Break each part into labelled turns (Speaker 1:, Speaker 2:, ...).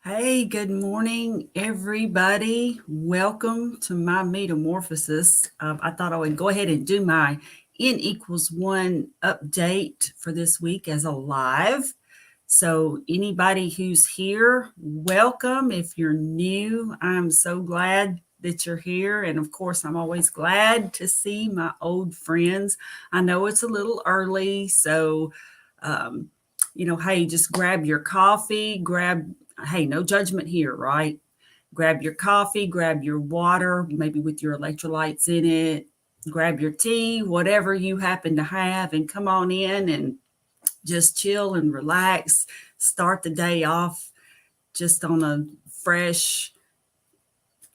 Speaker 1: Hey, good morning, everybody. Welcome to my metamorphosis. I thought I would go ahead and do my N equals one update for this week as a live. So, anybody who's here, welcome. If you're new, I'm so glad that you're here. And of course, I'm always glad to see my old friends. I know it's a little early, so um, hey, just grab your coffee, hey, no judgment here, right? Grab your coffee, grab your water, maybe with your electrolytes in it, grab your tea, whatever you happen to have, and come on in and just chill and relax. Start the day off just on a fresh,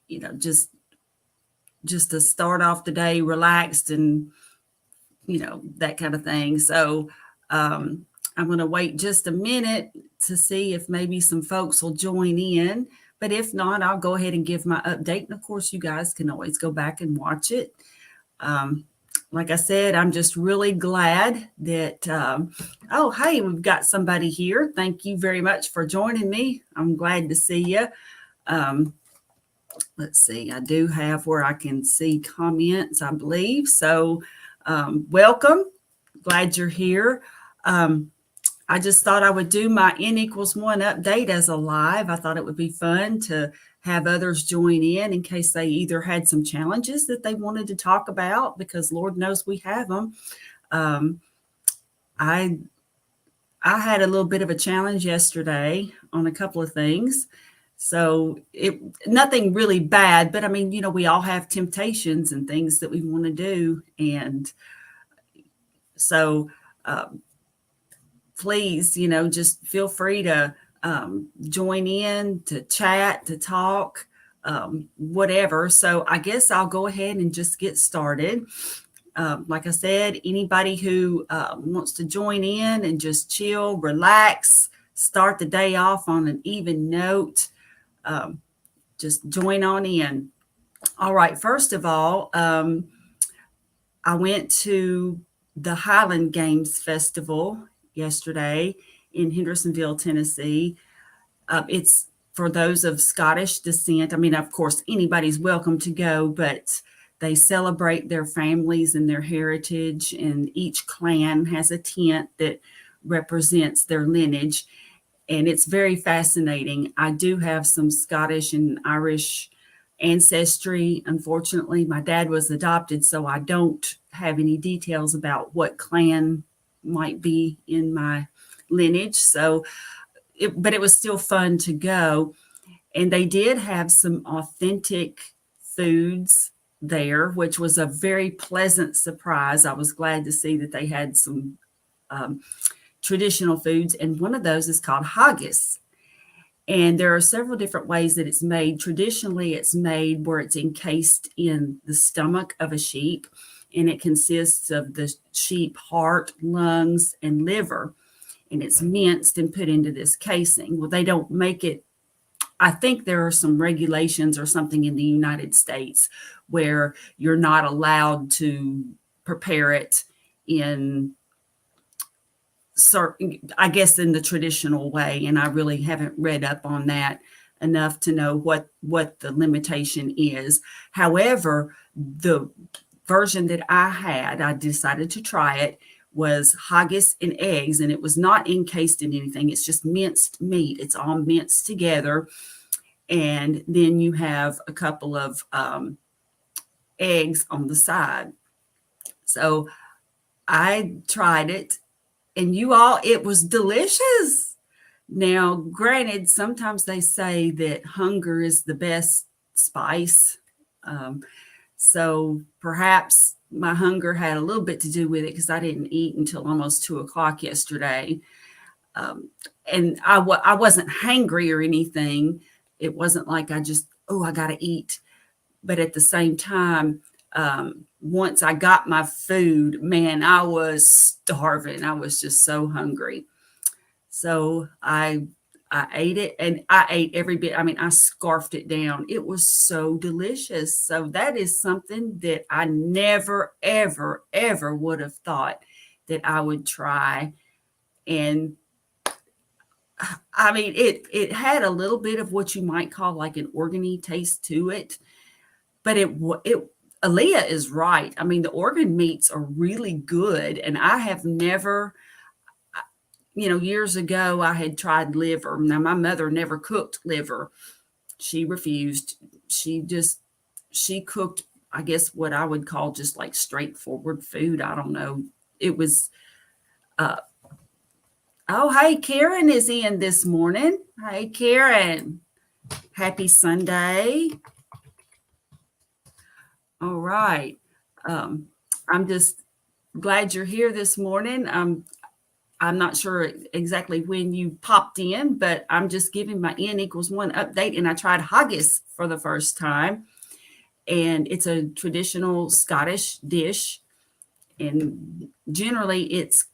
Speaker 1: you know, just to start off the day relaxed and that kind of thing. So I'm going to wait just a minute to see if maybe some folks will join in. But if not, I'll go ahead and give my update. And of course, you guys can always go back and watch it. Um, like I said, I'm just really glad that, oh, hey, we've got somebody here. Thank you very much for joining me. I'm glad to see you. Um, let's see, I do have where I can see comments, I believe. So, welcome. Glad you're here. Um, I just thought I would do my N equals one update as a live. I thought it would be fun to have others join in case they either had some challenges that they wanted to talk about, because Lord knows we have them. Um, I I had a little bit of a challenge yesterday on a couple of things. So it nothing really bad, but I mean, we all have temptations and things that we want to do, and so um, please, just feel free to join in, to chat, to talk, whatever. So I guess I'll go ahead and just get started. Like I said, anybody who wants to join in and just chill, relax, start the day off on an even note, um, just join on in. All right, first of all, I went to the Highland Games Festival yesterday in Hendersonville, Tennessee. It's for those of Scottish descent. I mean, of course, anybody's welcome to go, but they celebrate their families and their heritage, and each clan has a tent that represents their lineage. And it's very fascinating. I do have some Scottish and Irish ancestry. Unfortunately, my dad was adopted, so I don't have any details about what clan might be in my lineage. But it was still fun to go. And they did have some authentic foods there, which was a very pleasant surprise. I was glad to see that they had some um, traditional foods, and one of those is called haggis. And there are several different ways that it's made. Traditionally, it's made where it's encased in the stomach of a sheep, and it consists of the sheep heart, lungs, and liver, and it's minced and put into this casing. Well, they don't make it. I think there are some regulations or something in the United States where you're not allowed to prepare it in certain, I guess, in the traditional way, and I really haven't read up on that enough to know what the limitation is. However, the version that I decided to try it, was haggis and eggs, and it was not encased in anything. It's just minced meat. It's all minced together, and then you have a couple of eggs on the side. So I tried it, and it was delicious. Now, granted, sometimes they say that hunger is the best spice. Um, so perhaps my hunger had a little bit to do with it, because I didn't eat until almost 2 o'clock yesterday. Um, and I wasn't hangry or anything. It wasn't like I got to eat. But at the same time, once I got my food, man, I was starving. I was just so hungry. So I ate it, and I ate every bit. I mean, I scarfed it down. It was so delicious. So that is something that I never, ever, ever would have thought that I would try. And I mean, it had a little bit of what you might call like an organy taste to it, but it Aaliyah is right. I mean, the organ meats are really good, and I have never, years ago I had tried liver. Now my mother never cooked liver. She refused. She just she cooked, I guess, what I would call just like straightforward food. I don't know. It was uh oh, hey, Karen is in this morning. Hey, Karen. Happy Sunday. All right. Um, I'm just glad you're here this morning. I'm not sure exactly when you popped in, but I'm just giving my N equals one update. And I tried haggis for the first time. And it's a traditional Scottish dish. And generally, it's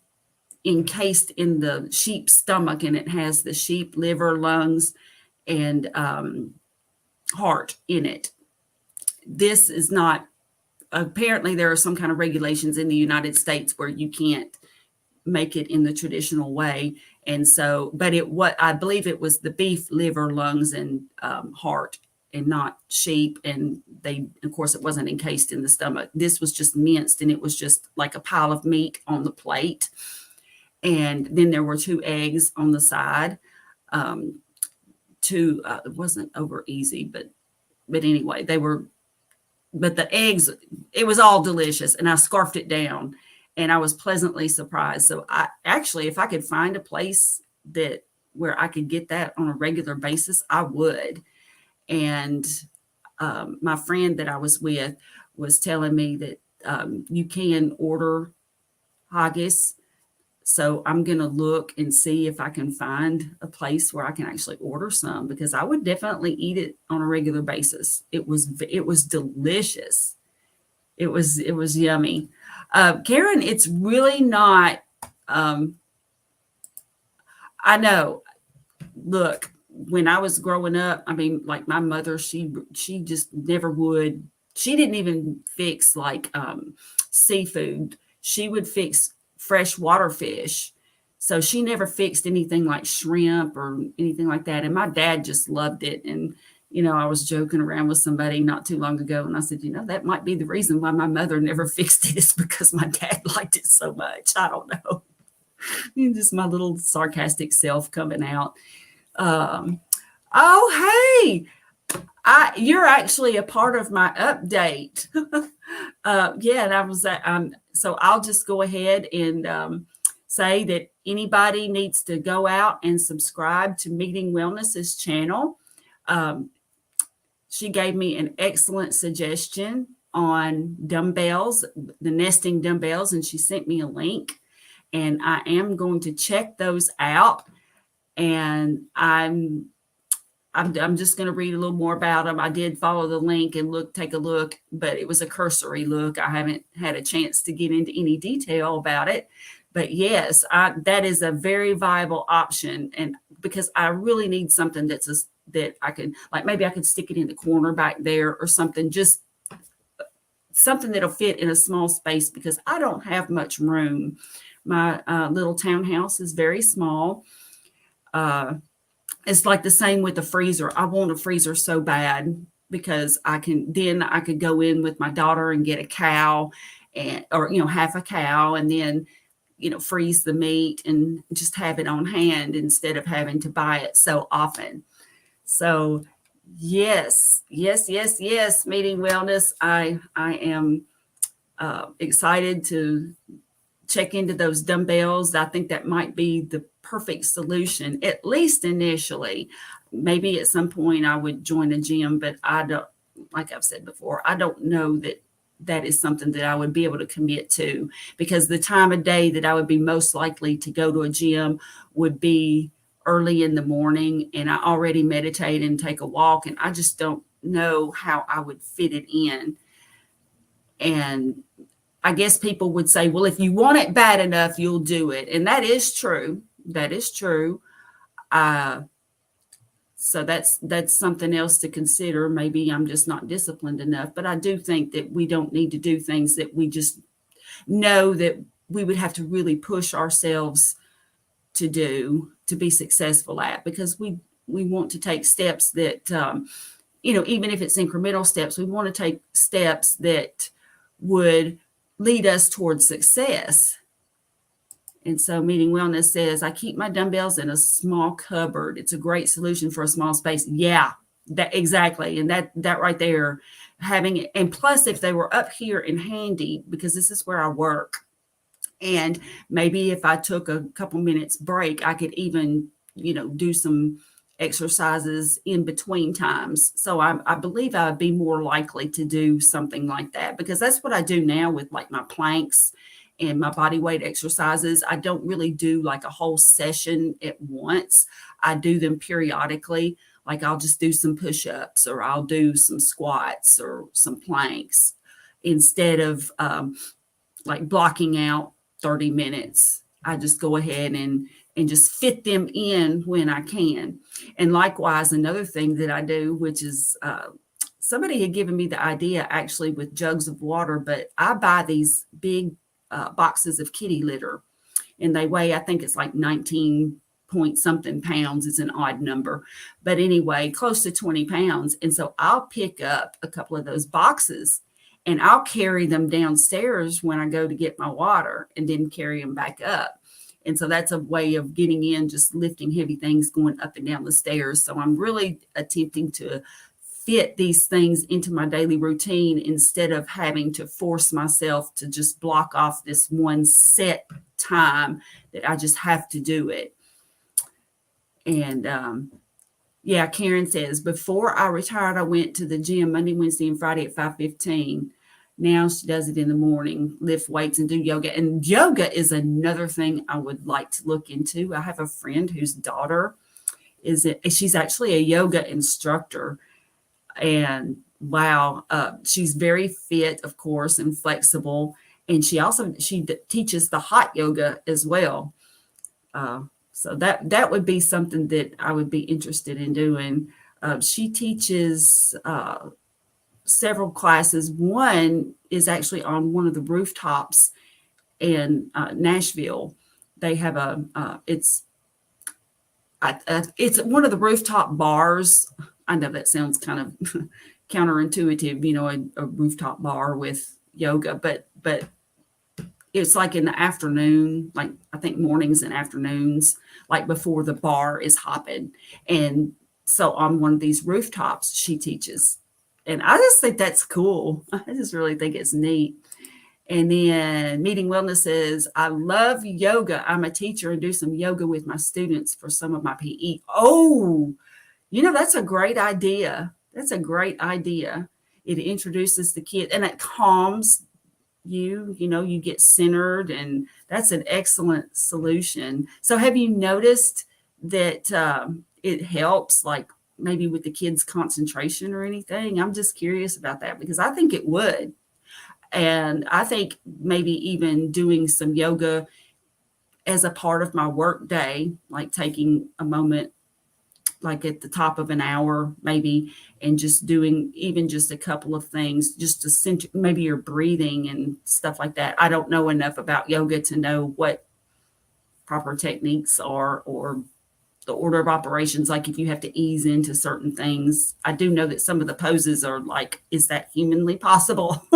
Speaker 1: encased in the sheep's stomach, and it has the sheep liver, lungs, and heart in it. This is not, apparently there are some kind of regulations in the United States where you can't make it in the traditional way. And so, but what I believe it was the beef liver, lungs, and heart, and not sheep. And they, of course, it wasn't encased in the stomach. This was just minced, and it was just like a pile of meat on the plate. And then there were 2 eggs on the side. It wasn't over easy, but anyway, but the eggs, it was all delicious, and I scarfed it down, and I was pleasantly surprised. So I actually, if I could find a place where I could get that on a regular basis, I would. And my friend that I was with was telling me that you can order haggis. So I'm going to look and see if I can find a place where I can actually order some, because I would definitely eat it on a regular basis. It was delicious. It was yummy. Karen, it's really not, I know, look, when I was growing up, I mean, like my mother, she just never would, she didn't even fix like seafood. She would fix freshwater fish. So she never fixed anything like shrimp or anything like that. And my dad just loved it. And, I was joking around with somebody not too long ago, and I said, that might be the reason why my mother never fixed it, is because my dad liked it so much. I don't know. Just my little sarcastic self coming out. Oh, hey, you're actually a part of my update. Yeah, and I was so I'll just go ahead and say that anybody needs to go out and subscribe to Meeting Wellness's channel. She gave me an excellent suggestion on dumbbells, the nesting dumbbells, and she sent me a link, and I am going to check those out. And I'm just going to read a little more about them. I did follow the link and take a look, but it was a cursory look. I haven't had a chance to get into any detail about it. But yes, that is a very viable option. And because I really need something that I could, like, maybe I could stick it in the corner back there or something, just something that'll fit in a small space, because I don't have much room. My little townhouse is very small. It's like the same with the freezer. I want a freezer so bad, because I could go in with my daughter and get a cow, or half a cow, and then freeze the meat and just have it on hand instead of having to buy it so often. So yes, Meeting Wellness. I am excited to check into those dumbbells. I think that might be the perfect solution, at least initially. Maybe at some point I would join a gym, but I don't, like I've said before, I don't know that is something that I would be able to commit to, because the time of day that I would be most likely to go to a gym would be early in the morning, and I already meditate and take a walk, and I just don't know how I would fit it in. And I guess people would say, well, if you want it bad enough, you'll do it. And that is true. That is true. So that's something else to consider. Maybe I'm just not disciplined enough, but I do think that we don't need to do things that we just know that we would have to really push ourselves to do to be successful at, because we want to take steps that, even if it's incremental steps, we want to take steps that would lead us towards success. And so Meeting Wellness says, I keep my dumbbells in a small cupboard. It's a great solution for a small space. Yeah, that exactly. And that right there, having it. And plus, if they were up here and handy, because this is where I work, and maybe if I took a couple minutes break, I could even, do some exercises in between times. So I believe I would be more likely to do something like that, because that's what I do now with like my planks and my body weight exercises. I don't really do like a whole session at once. I do them periodically. Like I'll just do some push-ups, or I'll do some squats or some planks, instead of like blocking out 30 minutes. I just go ahead and just fit them in when I can. And likewise, another thing that I do, which is somebody had given me the idea actually with jugs of water, but I buy these big boxes of kitty litter, and they weigh, I think it's like 19 point something pounds. It's an odd number, but anyway, close to 20 pounds. And so I'll pick up a couple of those boxes and I'll carry them downstairs when I go to get my water, and then carry them back up. And so that's a way of getting in, just lifting heavy things, going up and down the stairs. So I'm really attempting to fit these things into my daily routine, instead of having to force myself to just block off this one set time that I just have to do it. And yeah, Karen says, before I retired, I went to the gym Monday, Wednesday, and Friday at 5:15. Now she does it in the morning, lift weights and do yoga. And yoga is another thing I would like to look into. I have a friend whose daughter she's actually a yoga instructor. And wow, she's very fit, of course, and flexible. And she teaches the hot yoga as well. So that would be something that I would be interested in doing. She teaches several classes. One is actually on one of the rooftops in Nashville. They have it's one of the rooftop bars. I know that sounds kind of counterintuitive, a rooftop bar with yoga, but it's like in the afternoon, like I think mornings and afternoons, like before the bar is hopping. And so on one of these rooftops, she teaches. And I just think that's cool. I just really think it's neat. And then Meeting Wellness says, I love yoga. I'm a teacher and do some yoga with my students for some of my PE. Oh, that's a great idea. That's a great idea. It introduces the kid, and it calms you get centered, and that's an excellent solution. So have you noticed that it helps, like maybe with the kids' concentration or anything? I'm just curious about that, because I think it would. And I think maybe even doing some yoga as a part of my work day, like taking a moment, like at the top of an hour, maybe, and just doing even just a couple of things, just to center, maybe your breathing and stuff like that. I don't know enough about yoga to know what proper techniques are, or the order of operations, like if you have to ease into certain things. I do know that some of the poses are like, is that humanly possible?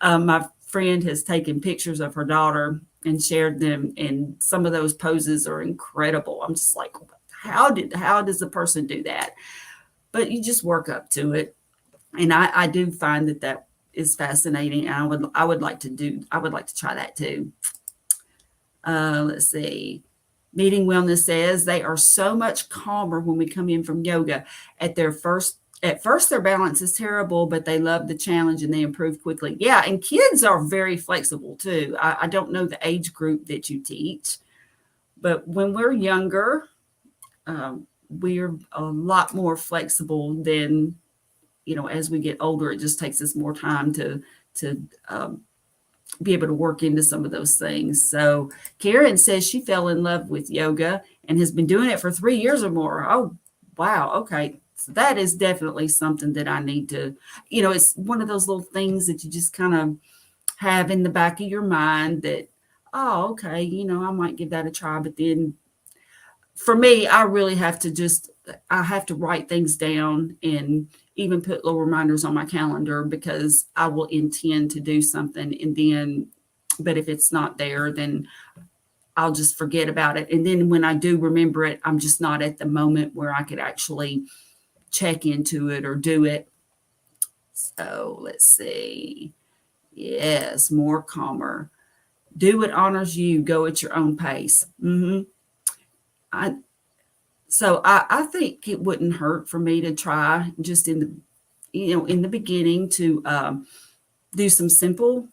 Speaker 1: My friend has taken pictures of her daughter and shared them, and some of those poses are incredible. I'm just like, how does a person do that? But you just work up to it. And I do find that is fascinating. And I would like to try that too. Let's see. Meeting Wellness says, they are so much calmer when we come in from yoga. At first, their balance is terrible, but they love the challenge and they improve quickly. Yeah, and kids are very flexible too. I don't know the age group that you teach, but when we're younger, we're a lot more flexible than, as we get older. It just takes us more time to be able to work into some of those things. So Karen says she fell in love with yoga and has been doing it for 3 years or more. Oh, wow. Okay. So that is definitely something that I need to, it's one of those little things that you just kind of have in the back of your mind that oh, okay, I might give that a try. But then for me, I really have to I have to write things down and even put little reminders on my calendar because I will intend to do something. And then, but if it's not there, then I'll just forget about it. And then when I do remember it, I'm just not at the moment where I could actually check into it or do it. So let's see. Yes, more calmer. Do what honors you. Go at your own pace. I I think it wouldn't hurt for me to try just in the beginning to do some simple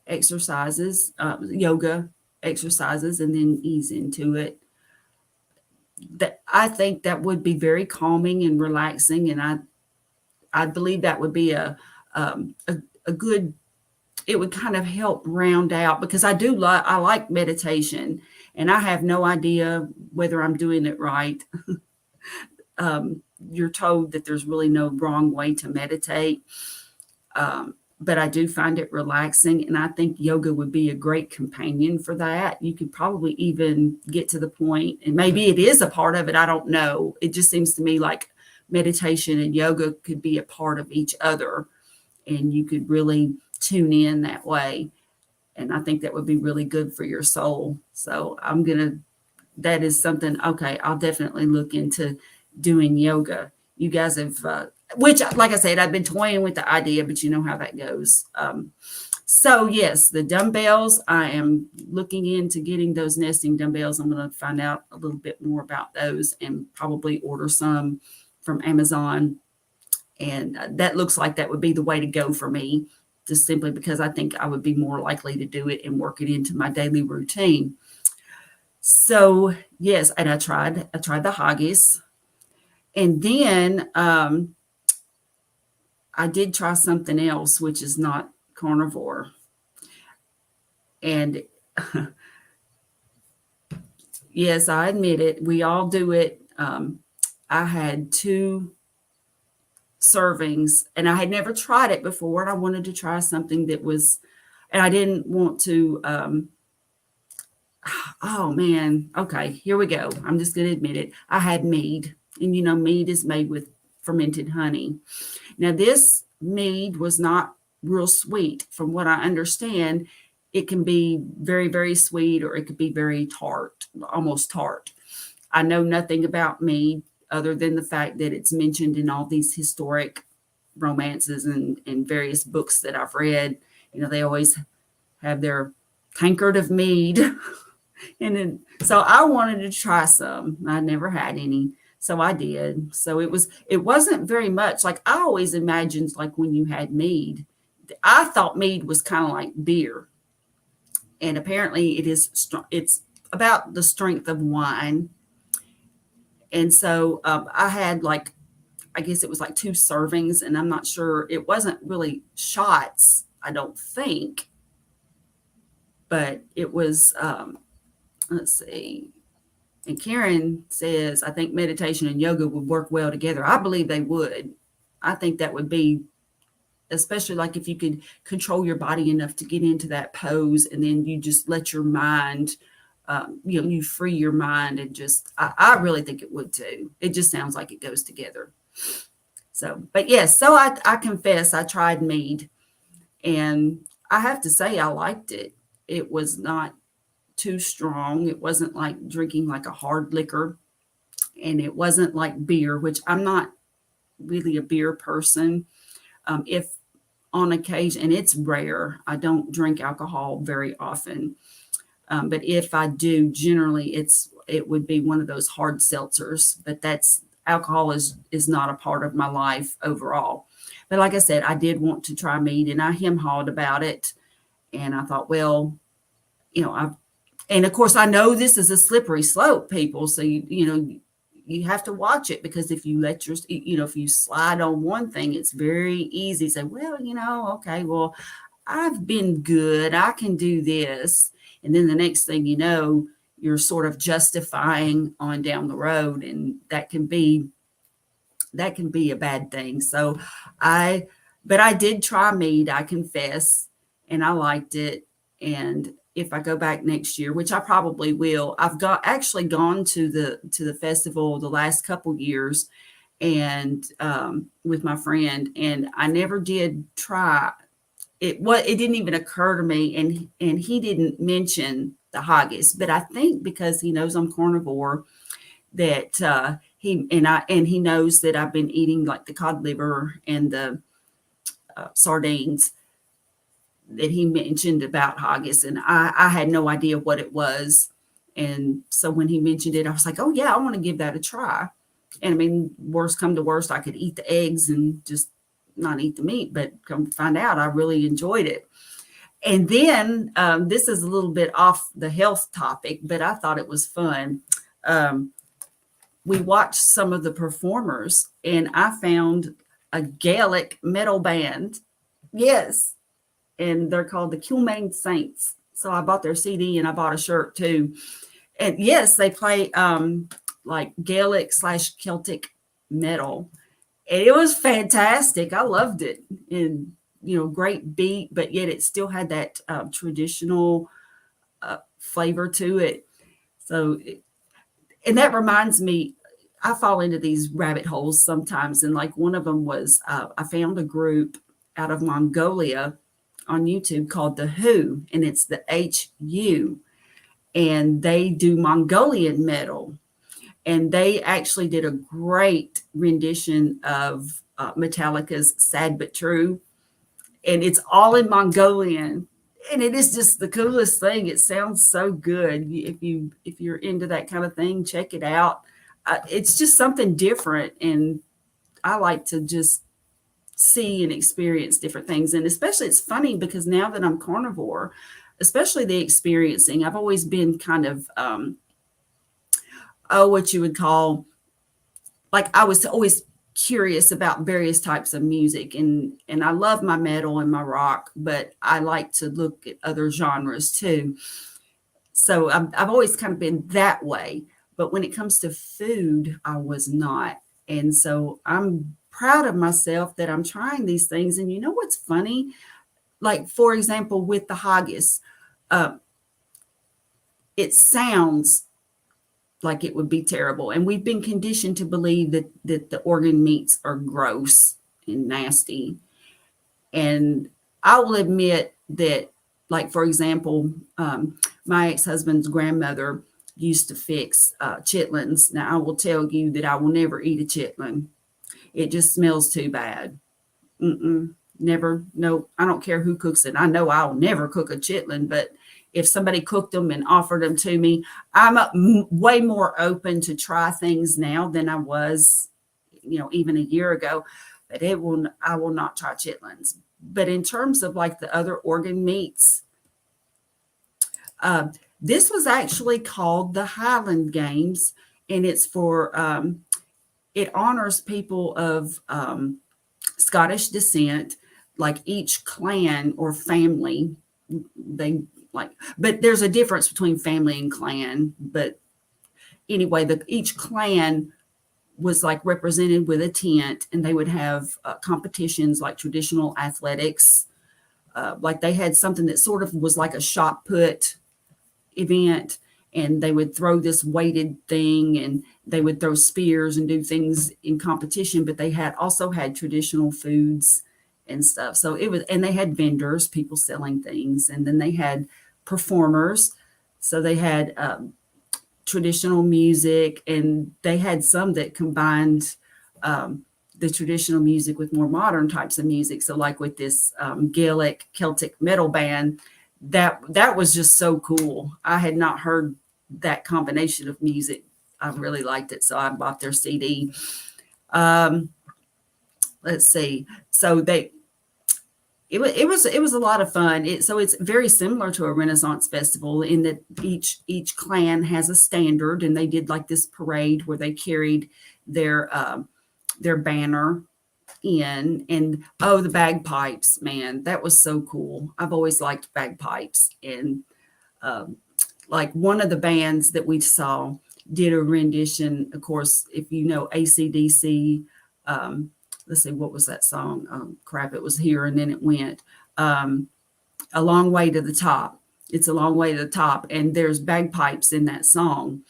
Speaker 1: exercises, yoga exercises, and then ease into it. That I think that would be very calming and relaxing, and I believe that would be a good. It would kind of help round out because I like meditation, and I have no idea whether I'm doing it right. You're told that there's really no wrong way to meditate. But I do find it relaxing, and I think yoga would be a great companion for that. You could probably even get to the point, and maybe it is a part of it. I don't know. It just seems to me like meditation and yoga could be a part of each other, and you could really tune in that way. And I think that would be really good for your soul. So that is something, okay, I'll definitely look into doing yoga. You guys have, which, like I said, I've been toying with the idea, but you know how that goes. So yes, the dumbbells, I am looking into getting those nesting dumbbells. I'm going to find out a little bit more about those and probably order some from Amazon. And that looks like that would be the way to go for me, just simply because I think I would be more likely to do it and work it into my daily routine. So yes, and I tried the Haggis. And then I did try something else, which is not carnivore. And yes, I admit it. We all do it. I had 2 servings, and I had never tried it before. And I wanted to try something that was, and I didn't want to. Oh man. Okay, here we go. I'm just going to admit it. I had mead, and mead is made with fermented honey. Now, this mead was not real sweet. From what I understand, it can be very, very sweet, or it could be very tart, almost tart. I know nothing about mead other than the fact that it's mentioned in all these historic romances and various books that I've read. They always have their tankard of mead. And then, so I wanted to try some. I never had any. So I did. So it wasn't very much. Like I always imagined, like when you had mead, I thought mead was kind of like beer. And apparently it's about the strength of wine. And so I had I guess it was like 2 servings, and I'm not sure, it wasn't really shots, I don't think, but it was, let's see. And Karen says, I think meditation and yoga would work well together. I believe they would. I think that would be, especially like if you could control your body enough to get into that pose, and then you just let your mind, you free your mind, and just, I really think it would too. It just sounds like it goes together. So, but yes, so I confess I tried mead, and I have to say I liked it. It was not too strong. It wasn't like drinking like a hard liquor, and it wasn't like beer, which I'm not really a beer person. If on occasion, and it's rare, I don't drink alcohol very often. But if I do, generally it would be one of those hard seltzers, but alcohol is not a part of my life overall. But like I said, I did want to try mead, and I hem-hawed about it. And I thought, well, and of course I know this is a slippery slope, people. So you have to watch it, because if you if you slide on one thing, it's very easy to say, well, okay, well, I've been good, I can do this. And then the next thing you know, you're sort of justifying on down the road, and that can be a bad thing. So but I did try mead, I confess, and I liked it. And if I go back next year, which I probably will. I've actually gone to the festival the last couple years, and with my friend, and I never did try it. What It didn't even occur to me, and he didn't mention the haggis, but I think because he knows I'm carnivore, that he knows that I've been eating like the cod liver and the sardines, that he mentioned about haggis, and I had no idea what it was. And so when he mentioned it, I was like, oh yeah, I want to give that a try. And I mean, worst come to worst, I could eat the eggs and just not eat the meat, but come to find out, I really enjoyed it. And then this is a little bit off the health topic, but I thought it was fun. We watched some of the performers, and I found a Gaelic metal band. Yes, and they're called the Kilmaine Saints. So I bought their CD and I bought a shirt too. And yes, they play like Gaelic / Celtic metal. And it was fantastic. I loved it. And, great beat, but yet it still had that traditional flavor to it. So, and that reminds me, I fall into these rabbit holes sometimes. And like one of them was, I found a group out of Mongolia on YouTube called The Who, and it's the HU, and they do Mongolian metal. And they actually did a great rendition of Metallica's Sad But True. And it's all in Mongolian. And it is just the coolest thing. It sounds so good. If you're into that kind of thing, check it out. It's just something different. And I like to just see and experience different things. And especially it's funny because now that I'm carnivore, especially the experiencing, I've always been kind of, what you would call, like I was always curious about various types of music, and I love my metal and my rock, but I like to look at other genres too. So I've always kind of been that way. But when it comes to food, I was not. And so I'm proud of myself that I'm trying these things. And you know what's funny? Like, for example, with the haggis, it sounds like it would be terrible. And we've been conditioned to believe that the organ meats are gross and nasty. And I will admit that, like, for example, my ex-husband's grandmother used to fix chitlins. Now, I will tell you that I will never eat a chitlin. It just smells too bad. Never. No, I don't care who cooks it. I know I'll never cook a chitlin, but if somebody cooked them and offered them to me, I'm way more open to try things now than I was, even a year ago. But I will not try chitlins. But in terms of like the other organ meats, this was actually called the Highland Games, and it's for it honors people of Scottish descent, like each clan or family. But there's a difference between family and clan. But anyway, each clan was like represented with a tent, and they would have competitions like traditional athletics. Like they had something that sort of was like a shot put event, and they would throw this weighted thing, and they would throw spears and do things in competition, but they also had traditional foods and stuff. So and they had vendors, people selling things, and then they had performers. So they had traditional music, and they had some that combined the traditional music with more modern types of music. So like with this Gaelic Celtic metal band, that was just so cool. I had not heard that combination of music. I really liked it, so I bought their CD. Let's see. So it was a lot of fun. So it's very similar to a Renaissance festival in that each clan has a standard, and they did like this parade where they carried their banner in, and the bagpipes, man, that was so cool. I've always liked bagpipes. And like one of the bands that we saw did a rendition, of course, if you know AC/DC, let's see, what was that song? Crap, it was Here and Then It Went. A Long Way to the Top. It's a Long Way to the Top, and there's bagpipes in that song.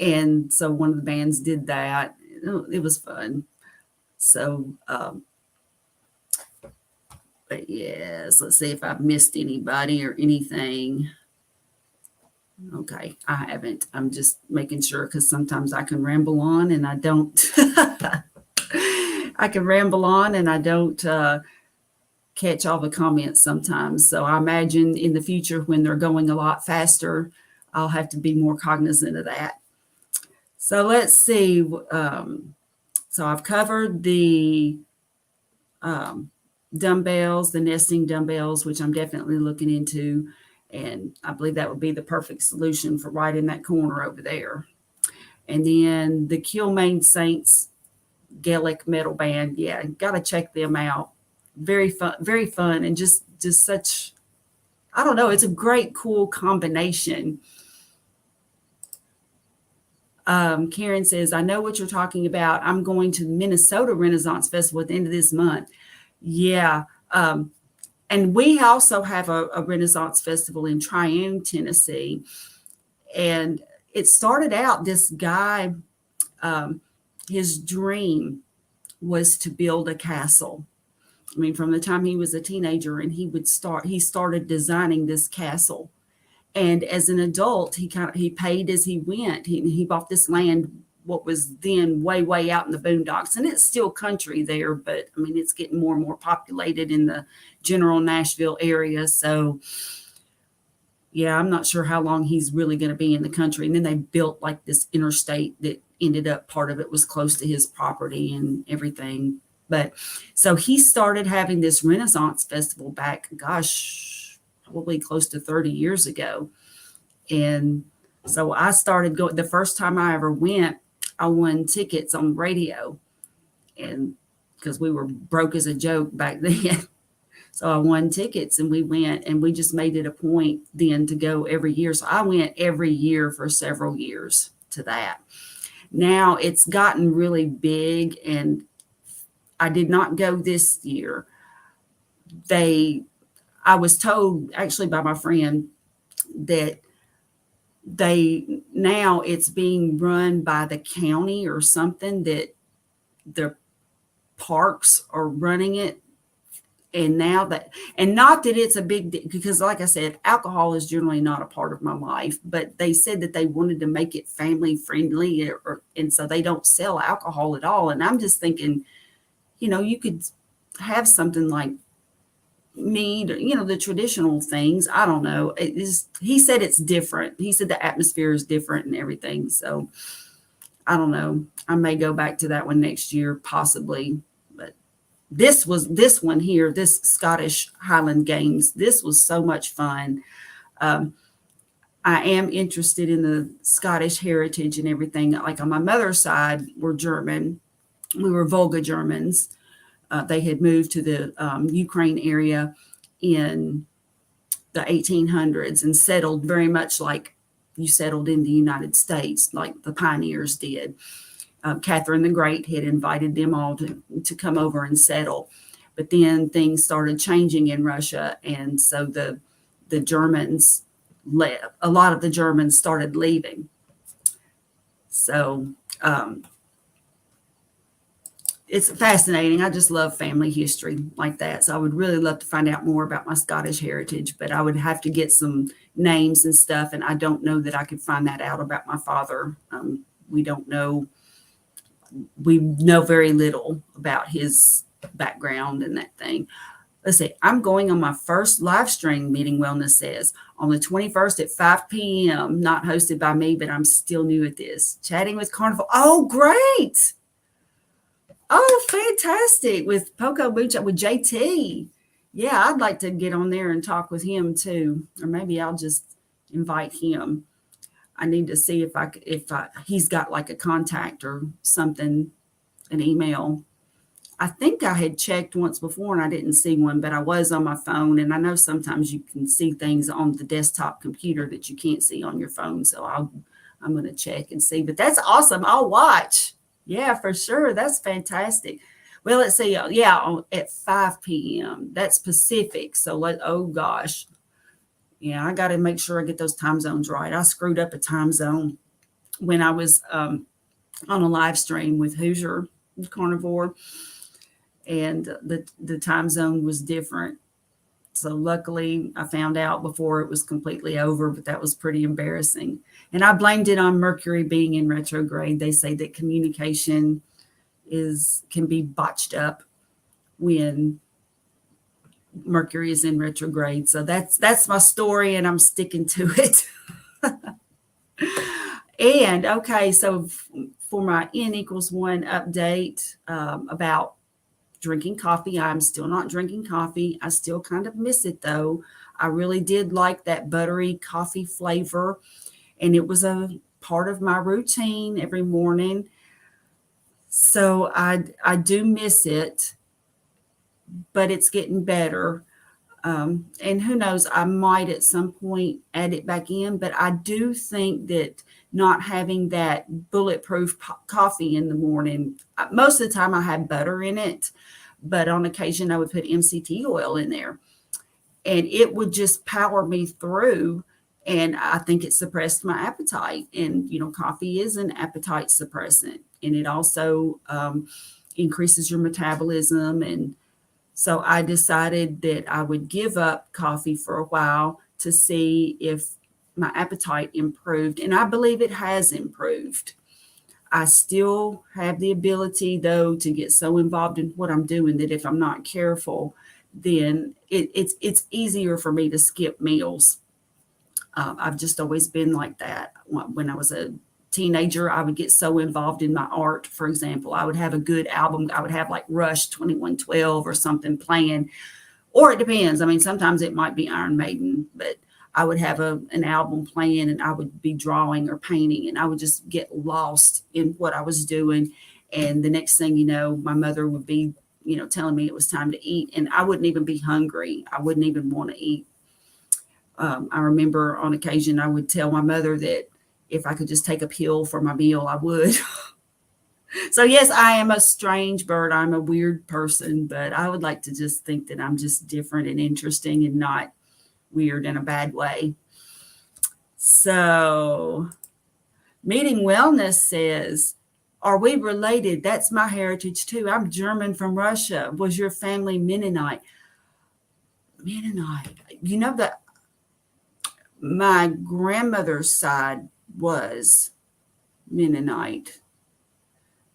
Speaker 1: And so one of the bands did that. It was fun. So, but yes, let's see if I've missed anybody or anything. Okay, I haven't. I'm just making sure because sometimes I can ramble on and I don't. I can ramble on and I don't catch all the comments sometimes. So I imagine in the future when they're going a lot faster, I'll have to be more cognizant of that. So let's see. So I've covered the dumbbells, the nesting dumbbells, which I'm definitely looking into. And I believe that would be the perfect solution for right in that corner over there. And then the Kilmaine Saints Gaelic metal band. Yeah, got to check them out. Very fun, and just such, I don't know, it's a great, cool combination. Karen says, I know what you're talking about. I'm going to the Minnesota Renaissance Festival at the end of this month. Yeah. And we also have a Renaissance Festival in Triune, Tennessee. And it started out, this guy, his dream was to build a castle. I mean, from the time he was a teenager, and he started designing this castle. And as an adult, he paid as he went. He bought this land, what was then way out in the boondocks, and it's still country there, but I mean, it's getting more and more populated in the general Nashville area. So yeah, I'm not sure how long he's really going to be in the country. And then they built like this interstate that ended up, part of it was close to his property and everything. But so he started having this Renaissance Festival back, gosh, probably close to 30 years ago. And so I started going. The first time I ever went, I won tickets on radio, and because we were broke as a joke back then. So I won tickets and we went, and we just made it a point then to go every year. So I went every year for several years to that. Now it's gotten really big, and I did not go this year. I was told actually by my friend that now it's being run by the county or something, that the parks are running it. And now and not that it's a big deal, because like I said, alcohol is generally not a part of my life, but they said that they wanted to make it family friendly, and so they don't sell alcohol at all. And I'm just thinking, you could have something like mead, the traditional things. I don't know. He said it's different. He said the atmosphere is different and everything. So I don't know. I may go back to that one next year, possibly. But this one here, this Scottish Highland Games, this was so much fun. I am interested in the Scottish heritage and everything. Like on my mother's side, we're German. We were Volga Germans. They had moved to the Ukraine area in the 1800s and settled very much like you settled in the United States, like the pioneers did. Catherine the Great had invited them all to come over and settle. But then things started changing in Russia, and so the Germans left. A lot of the Germans started leaving. So it's fascinating. I just love family history like that. So I would really love to find out more about my Scottish heritage, but I would have to get some names and stuff. And I don't know that I could find that out about my father. We don't know. We know very little about his background and that thing. Let's see. I'm going on my first live stream meeting, Wellness says, on the 21st at 5 p.m. Not hosted by me, but I'm still new at this. Chatting with Carnivore. Oh, great. Oh, fantastic. With Poco Moonshine, with JT. Yeah, I'd like to get on there and talk with him too. Or maybe I'll just invite him. I need to see if he's got like a contact or something, an email. I think I had checked once before and I didn't see one, but I was on my phone. And I know sometimes you can see things on the desktop computer that you can't see on your phone. So I'm going to check and see. But that's awesome. I'll watch. Yeah, for sure. That's fantastic. Well, let's see. Yeah, at 5 p.m. That's Pacific. So oh gosh. Yeah, I got to make sure I get those time zones right. I screwed up a time zone when I was on a live stream with Hoosier Carnivore, and the time zone was different. So luckily, I found out before it was completely over, but that was pretty embarrassing. And I blamed it on Mercury being in retrograde. They say that communication is can be botched up when Mercury is in retrograde. So that's my story, and I'm sticking to it. And okay, so for my N equals one update about drinking coffee, I'm still not drinking coffee. I still kind of miss it though. I really did like that buttery coffee flavor, and it was a part of my routine every morning. So I do miss it, but it's getting better. And who knows, I might at some point add it back in, but I do think that not having that bulletproof coffee in the morning, most of the time I have butter in it, but on occasion I would put MCT oil in there, and it would just power me through. And I think it suppressed my appetite. And, coffee is an appetite suppressant, and it also increases your metabolism. And so I decided that I would give up coffee for a while to see if my appetite improved. And I believe it has improved. I still have the ability, though, to get so involved in what I'm doing that if I'm not careful, then it's easier for me to skip meals. I've just always been like that. When I was a teenager, I would get so involved in my art. For example, I would have a good album. I would have like Rush 2112 or something playing, or it depends. I mean, sometimes it might be Iron Maiden, but I would have an album playing, and I would be drawing or painting, and I would just get lost in what I was doing. And the next thing you know, my mother would be, telling me it was time to eat, and I wouldn't even be hungry. I wouldn't even want to eat. I remember on occasion I would tell my mother that if I could just take a pill for my meal, I would. So yes, I am a strange bird. I'm a weird person, but I would like to just think that I'm just different and interesting and not weird in a bad way. So Meeting Wellness says, are we related? That's my heritage too. I'm German from Russia. Was your family Mennonite? Mennonite. You know that my grandmother's side was Mennonite.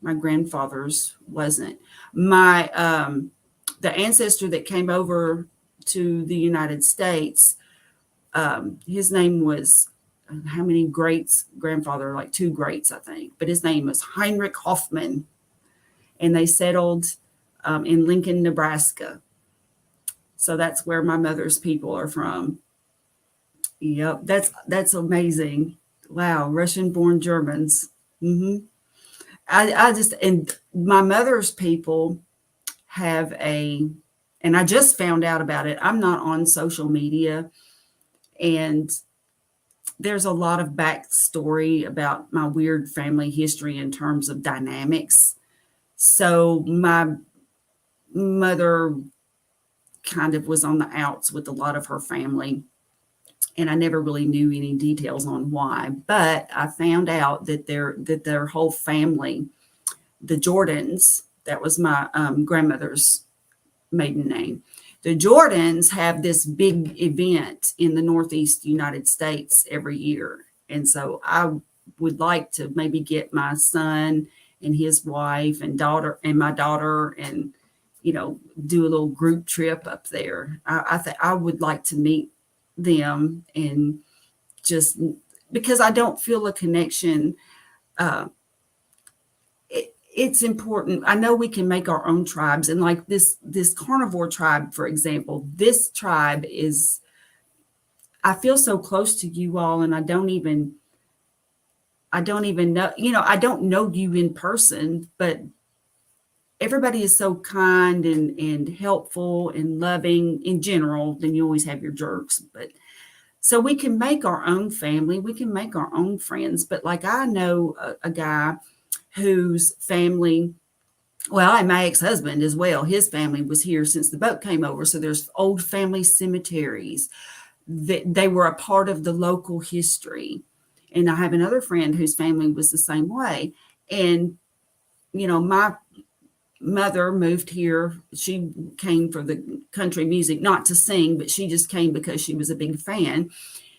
Speaker 1: My grandfather's wasn't. The ancestor that came over to the United States, his name was, how many greats? Grandfather, like two greats, I think. But his name was Heinrich Hoffman, and they settled in Lincoln, Nebraska. So that's where my mother's people are from. Yep, that's amazing. Wow, Russian-born Germans. I just, and my mother's people have and I just found out about it. I'm not on social media, and there's a lot of backstory about my weird family history in terms of dynamics. So my mother kind of was on the outs with a lot of her family, and I never really knew any details on why. But I found out that their whole family, the Jordans, that was my grandmother's maiden name. The Jordans have this big event in the Northeast United States every year. And so I would like to maybe get my son and his wife and daughter and my daughter and, do a little group trip up there. I think I would like to meet them, and just because I don't feel a connection. It's important. I know we can make our own tribes, and like this carnivore tribe, for example, this tribe is, I feel so close to you all, and I don't even know, I don't know you in person, but everybody is so kind and helpful and loving in general. Then you always have your jerks, but so we can make our own family, we can make our own friends. But like I know a guy whose family, well, and my ex-husband as well, his family was here since the boat came over. So there's old family cemeteries. they were a part of the local history. And I have another friend whose family was the same way. And, my mother moved here. She came for the country music, not to sing, but she just came because she was a big fan.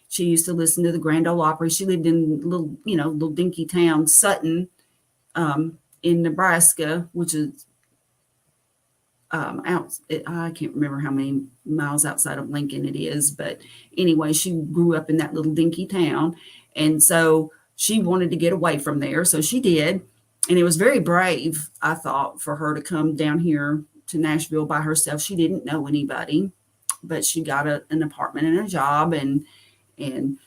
Speaker 1: She used to listen to the Grand Ole Opry. She lived in little dinky town, Sutton, in Nebraska, which is I can't remember how many miles outside of Lincoln it is, but anyway, she grew up in that little dinky town, and so she wanted to get away from there, so she did, and it was very brave, I thought, for her to come down here to Nashville by herself. She didn't know anybody, but she got an apartment and a job, and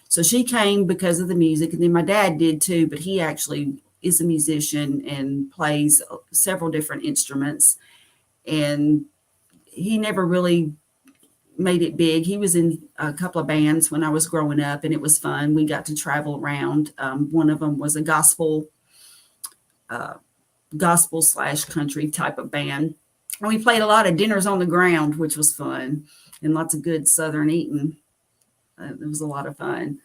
Speaker 1: so she came because of the music, and then my dad did too, but he actually is a musician and plays several different instruments. And he never really made it big. He was in a couple of bands when I was growing up, and it was fun. We got to travel around. One of them was a gospel slash country type of band. And we played a lot of dinners on the ground, which was fun, and lots of good Southern eating. It was a lot of fun.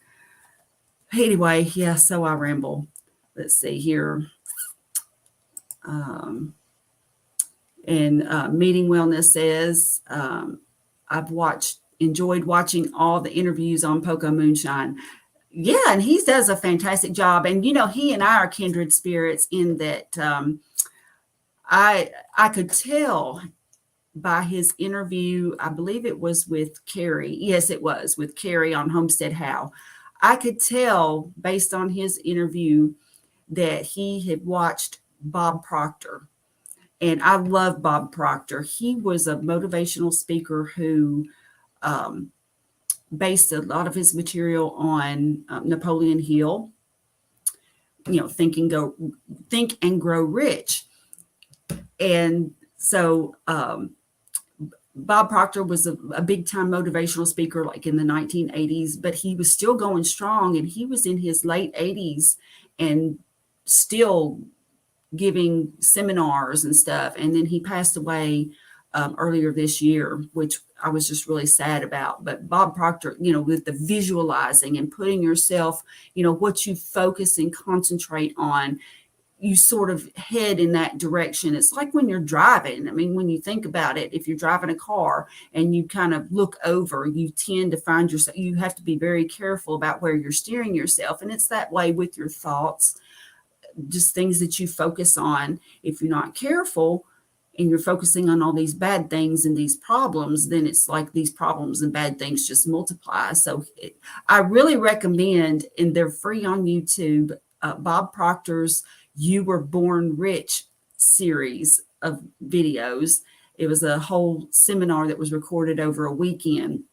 Speaker 1: Anyway, yeah, so I ramble. Let's see here. And Meeting Wellness says, I've enjoyed watching all the interviews on Poco Moonshine. Yeah, and he does a fantastic job. And, he and I are kindred spirits in that I could tell by his interview, I believe it was with Carrie. Yes, it was with Carrie on Homestead How. I could tell based on his interview that he had watched Bob Proctor. And I love Bob Proctor. He was a motivational speaker who based a lot of his material on Napoleon Hill, Think and Grow Rich. And so Bob Proctor was a big time motivational speaker like in the 1980s, but he was still going strong, and he was in his late 80s and still giving seminars and stuff. And then he passed away earlier this year, which I was just really sad about. But Bob Proctor, with the visualizing and putting yourself, what you focus and concentrate on, you sort of head in that direction. It's like when you're driving. I mean, when you think about it, if you're driving a car and you kind of look over, you tend to find yourself, you have to be very careful about where you're steering yourself. And it's that way with your thoughts, just things that you focus on. If you're not careful and you're focusing on all these bad things and these problems, then it's like these problems and bad things just multiply. So I really recommend, and they're free on YouTube, Bob Proctor's You Were Born Rich series of videos. It was a whole seminar that was recorded over a weekend,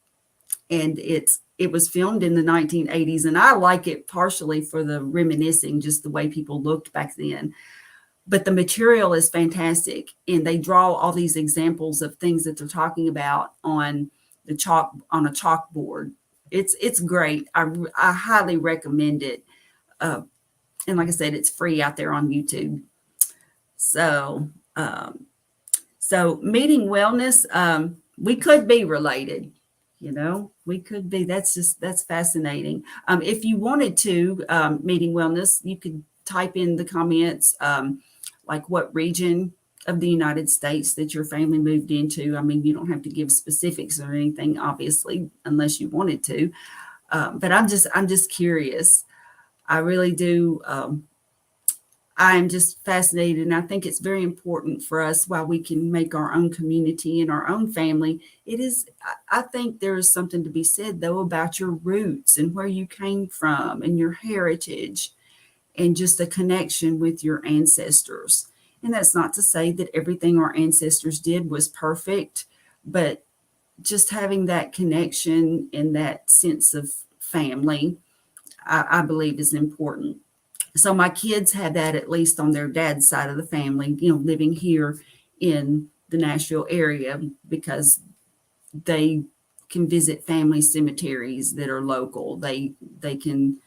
Speaker 1: and it was filmed in the 1980s, and I like it partially for the reminiscing, just the way people looked back then. But the material is fantastic, and they draw all these examples of things that they're talking about on a chalkboard. It's great. I highly recommend it. And like I said, it's free out there on YouTube. So Meeting Wellness, we could be related. We could be. That's fascinating. If you wanted to, Meeting Wellness, you could type in the comments, like what region of the United States that your family moved into. I mean, you don't have to give specifics or anything, obviously, unless you wanted to. But I'm just curious. I really do. I'm just fascinated, and I think it's very important for us, while we can make our own community and our own family. I think there is something to be said, though, about your roots and where you came from and your heritage and just a connection with your ancestors. And that's not to say that everything our ancestors did was perfect, but just having that connection and that sense of family, I believe, is important. So my kids had that, at least on their dad's side of the family, living here in the Nashville area, because they can visit family cemeteries that are local. They can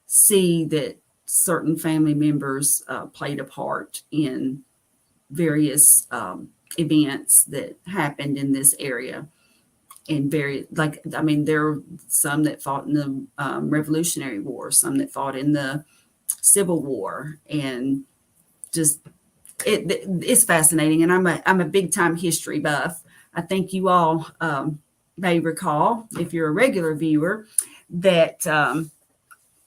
Speaker 1: see that certain family members played a part in various events that happened in this area. and very, like, I mean, there are some that fought in the Revolutionary War, some that fought in the Civil War, and just it's fascinating. And I'm a big time history buff. I think you all may recall, if you're a regular viewer, that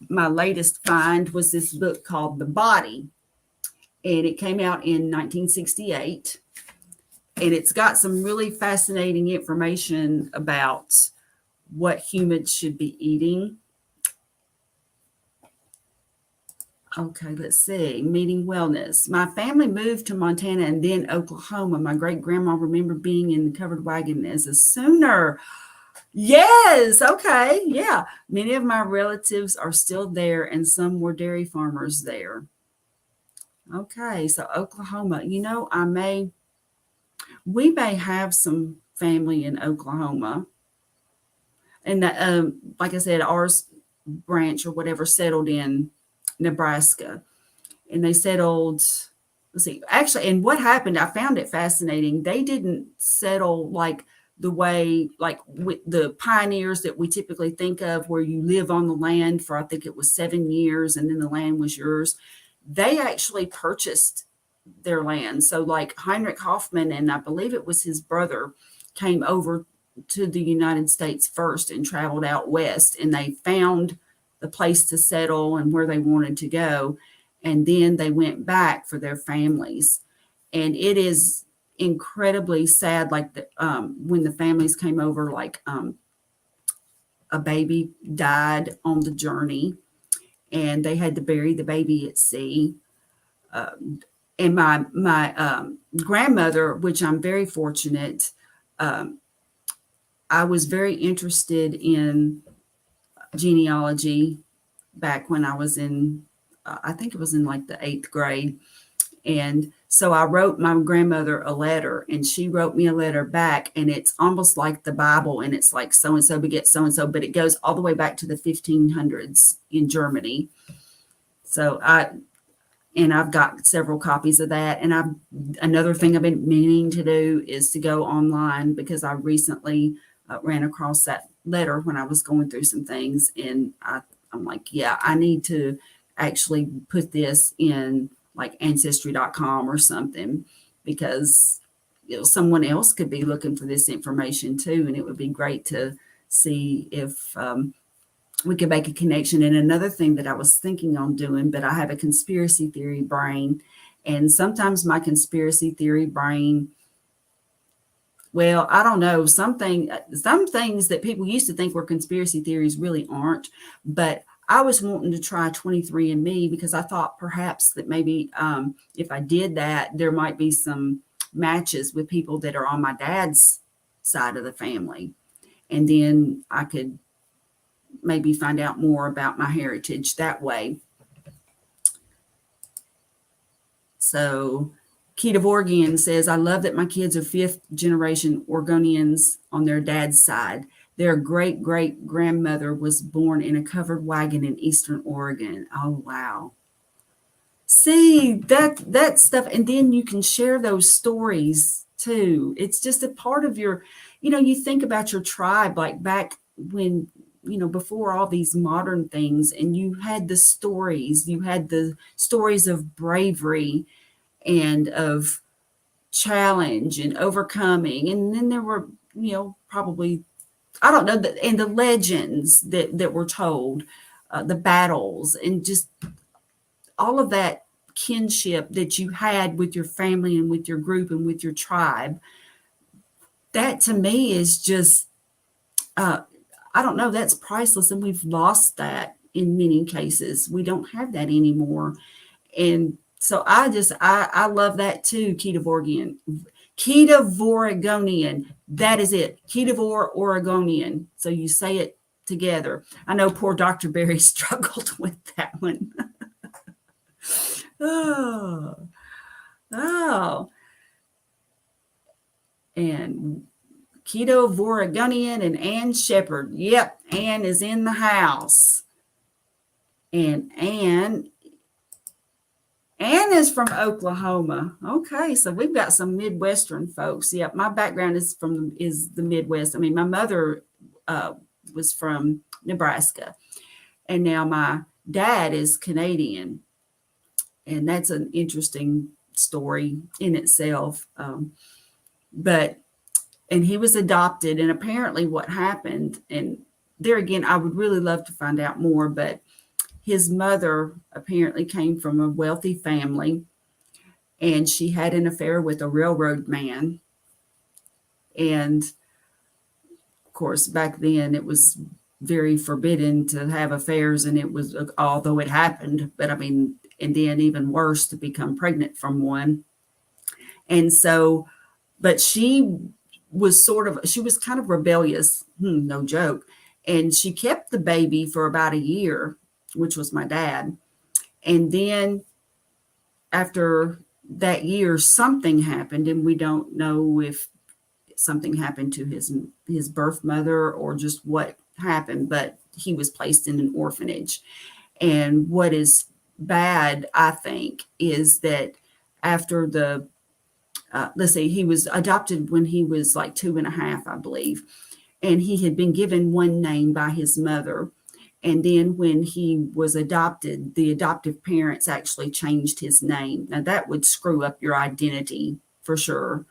Speaker 1: my latest find was this book called The Body, and it came out in 1968. And it's got some really fascinating information about what humans should be eating. Okay, let's see. Meeting wellness. My family moved to Montana and then Oklahoma. My great grandma remembered being in the covered wagon as a Sooner. Yes. Okay. Yeah. Many of my relatives are still there, and some were dairy farmers there. Okay. So Oklahoma, we may have some family in Oklahoma. And that, like I said, ours branch or whatever settled in Nebraska, and they settled. Let's see, actually, and what happened? I found it fascinating. They didn't settle like the way, like with the pioneers that we typically think of, where you live on the land for, I think it was 7 years, and then the land was yours. They actually purchased their land. So, like Heinrich Hoffman, and I believe it was his brother, came over to the United States first and traveled out west, and they found the place to settle and where they wanted to go, and then they went back for their families. And it is incredibly sad, like when the families came over, like a baby died on the journey, and they had to bury the baby at sea. And my grandmother, which I'm very fortunate, I was very interested in genealogy back when I was in, I think it was in like the 8th grade. And so I wrote my grandmother a letter, and she wrote me a letter back, and it's almost like the Bible, and it's like so-and-so begets so-and-so, but it goes all the way back to the 1500s in Germany. So I've got several copies of that. And another thing I've been meaning to do is to go online, because I recently ran across that letter when I was going through some things, and I'm like, yeah, I need to actually put this in like ancestry.com or something, because someone else could be looking for this information too, and it would be great to see if we could make a connection. And another thing that I was thinking on doing, but I have a conspiracy theory brain, and sometimes my conspiracy theory brain, well, I don't know, some things that people used to think were conspiracy theories really aren't. But I was wanting to try 23andMe, because I thought perhaps that maybe if I did that, there might be some matches with people that are on my dad's side of the family. And then I could maybe find out more about my heritage that way. So Ketovorgian says, I love that my kids are 5th generation Oregonians on their dad's side. Their great great grandmother was born in a covered wagon in Eastern Oregon. Oh, wow. See, that stuff. And then you can share those stories too. It's just a part of your, you think about your tribe, like back when, before all these modern things, and you had the stories of bravery and of challenge and overcoming. And then there were, probably, I don't know, and the legends that were told, the battles, and just all of that kinship that you had with your family and with your group and with your tribe. That to me is just, I don't know, that's priceless. And we've lost that in many cases. We don't have that anymore. And so I love that too, Ketovorgian. Ketovorigonian. That is it. Ketovore Oregonian. So you say it together. I know poor Dr. Berry struggled with that one. Oh. And Ketovorigonian and Ann Shepherd. Yep, Ann is in the house. And Ann Ann is from Oklahoma. Okay, so we've got some Midwestern folks. Yep, my background is the Midwest. I mean, my mother uh, was from Nebraska, and now my dad is Canadian, and that's an interesting story in itself. But and he was adopted, and apparently, what happened, and there again, I would really love to find out more, but his mother apparently came from a wealthy family and she had an affair with a railroad man. And of course, back then it was very forbidden to have affairs, and it was, although it happened, but I mean, and then even worse to become pregnant from one. And so, but she was kind of rebellious, no joke. And she kept the baby for about a year, which was my dad. And then after that year, something happened, and we don't know if something happened to his birth mother or just what happened, but he was placed in an orphanage. And what is bad, I think, is that after the let's see, he was adopted when he was like 2.5, I believe, and he had been given one name by his mother. And then when he was adopted, the adoptive parents actually changed his name. Now that would screw up your identity for sure.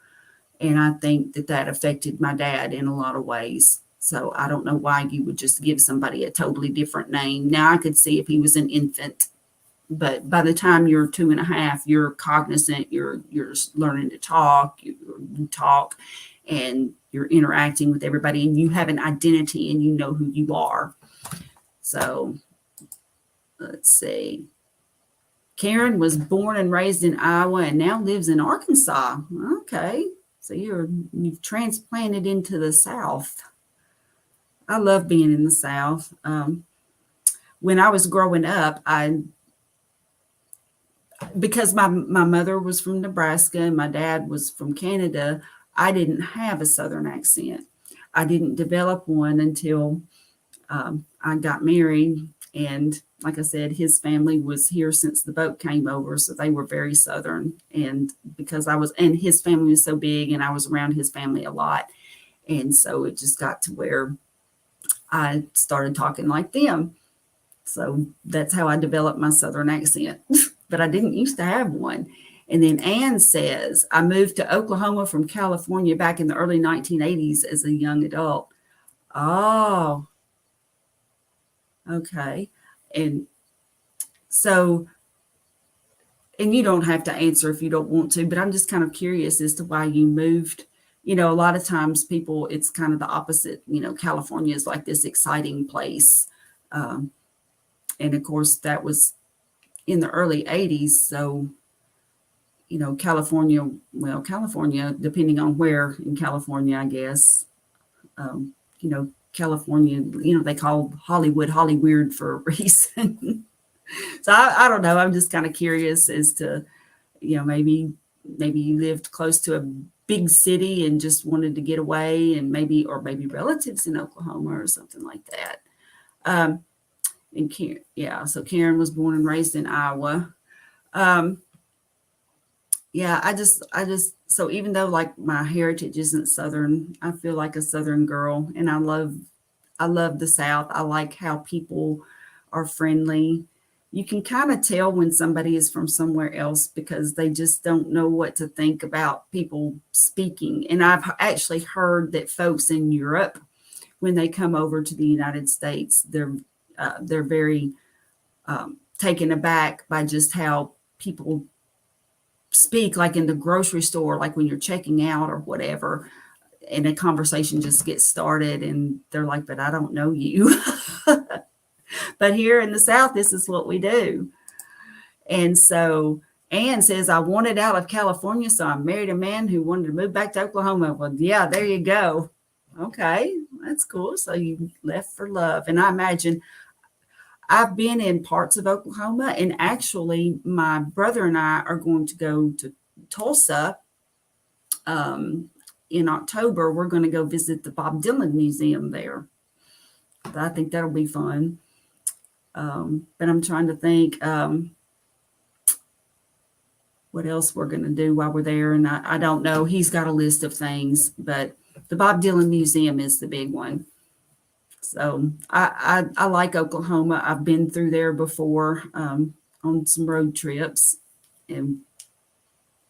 Speaker 1: And I think that that affected my dad in a lot of ways. So I don't know why you would just give somebody a totally different name. Now I could see if he was an infant, but by the time you're 2.5, you're cognizant, you're learning to talk, you talk, and you're interacting with everybody, and you have an identity, and you know who you are. So let's see. Karen was born and raised in Iowa and now lives in Arkansas. Okay. So you've transplanted into the South. I love being in the South. When I was growing up, because my mother was from Nebraska and my dad was from Canada, I didn't have a Southern accent. I didn't develop one until I got married. And like I said, his family was here since the boat came over, so they were very Southern. And because and his family was so big, and I was around his family a lot, and so it just got to where I started talking like them. So that's how I developed my Southern accent. But I didn't used to have one. And then Ann says, I moved to Oklahoma from California back in the early 1980s as a young adult. Oh, okay. And so, and you don't have to answer if you don't want to, but I'm just kind of curious as to why you moved. You know, a lot of times people, it's kind of the opposite. You know, California is like this exciting place. And of course, that was in the early 80s. So, you know, California, depending on where in California, I guess, you know, California, you know, they call Hollywood Hollyweird for a reason. So I don't know. I'm just kind of curious as to, you know, maybe you lived close to a big city and just wanted to get away, and maybe relatives in Oklahoma or something like that. And so Karen was born and raised in Iowa. Yeah, so even though like my heritage isn't Southern, I feel like a Southern girl, and I love the South. I like how people are friendly. You can kind of tell when somebody is from somewhere else because they just don't know what to think about people speaking. And I've actually heard that folks in Europe, when they come over to the United States, they're very taken aback by just how people speak, like in the grocery store, like when you're checking out or whatever, and a conversation just gets started and they're like, but I don't know you. But here in the South, this is what we do. And so Ann says, I wanted out of California, so I married a man who wanted to move back to Oklahoma. Well, yeah, there you go. Okay, that's cool. So you left for love. And I imagine I've been in parts of Oklahoma, and actually my brother and I are going to go to Tulsa in October. We're going to go visit the Bob Dylan Museum there. I think that'll be fun. But I'm trying to think. what else we're going to do while we're there. And I don't know. He's got a list of things, but the Bob Dylan Museum is the big one. So I like Oklahoma. I've been through there before on some road trips. And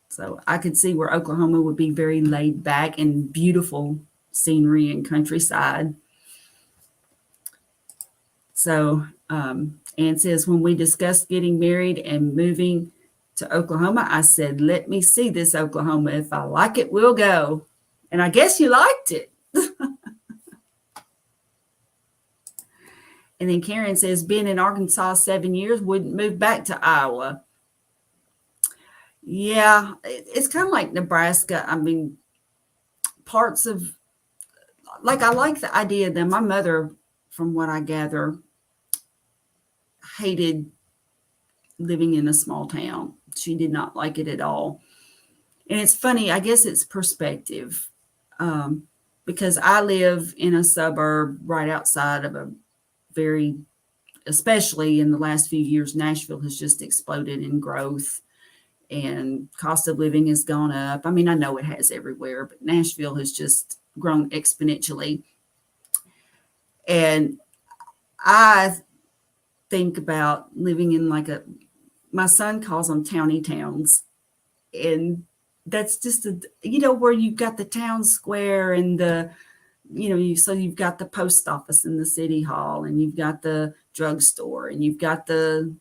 Speaker 1: so I could see where Oklahoma would be very laid back and beautiful scenery and countryside. So Ann says, when we discussed getting married and moving to Oklahoma, I said, let me see this Oklahoma. If I like it, we'll go. And I guess you liked it. And then Karen says, been in Arkansas 7 years, wouldn't move back to Iowa. Yeah, it's kind of like Nebraska. I mean, parts of, like, I like the idea that my mother, from what I gather, hated living in a small town. She did not like it at all. And it's funny, I guess it's perspective, because I live in a suburb right outside of a very, especially in the last few years, Nashville has just exploded in growth and cost of living has gone up. I mean, I know it has everywhere, but Nashville has just grown exponentially. And I think about living in like my son calls them towny towns. And that's just where you've got the town square and so you've got the post office and the city hall, and you've got the drugstore, and you've got the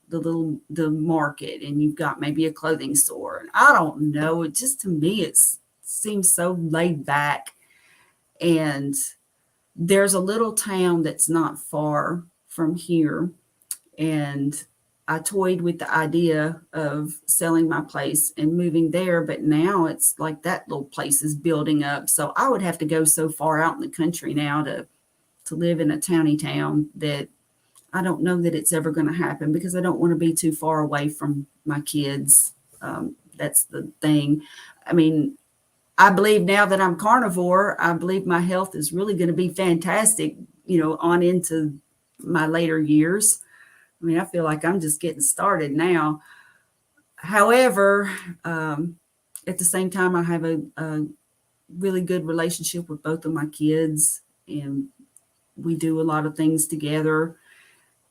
Speaker 1: market, and you've got maybe a clothing store. And I don't know, it just, to me, it seems so laid back. And there's a little town that's not far from here, and I toyed with the idea of selling my place and moving there, but now it's like that little place is building up. So I would have to go so far out in the country now to live in a towny town that I don't know that it's ever going to happen, because I don't want to be too far away from my kids. That's the thing. I mean, I believe now that I'm carnivore, I believe my health is really going to be fantastic, on into my later years. I mean, I feel like I'm just getting started now. However, at the same time, I have a really good relationship with both of my kids, and we do a lot of things together.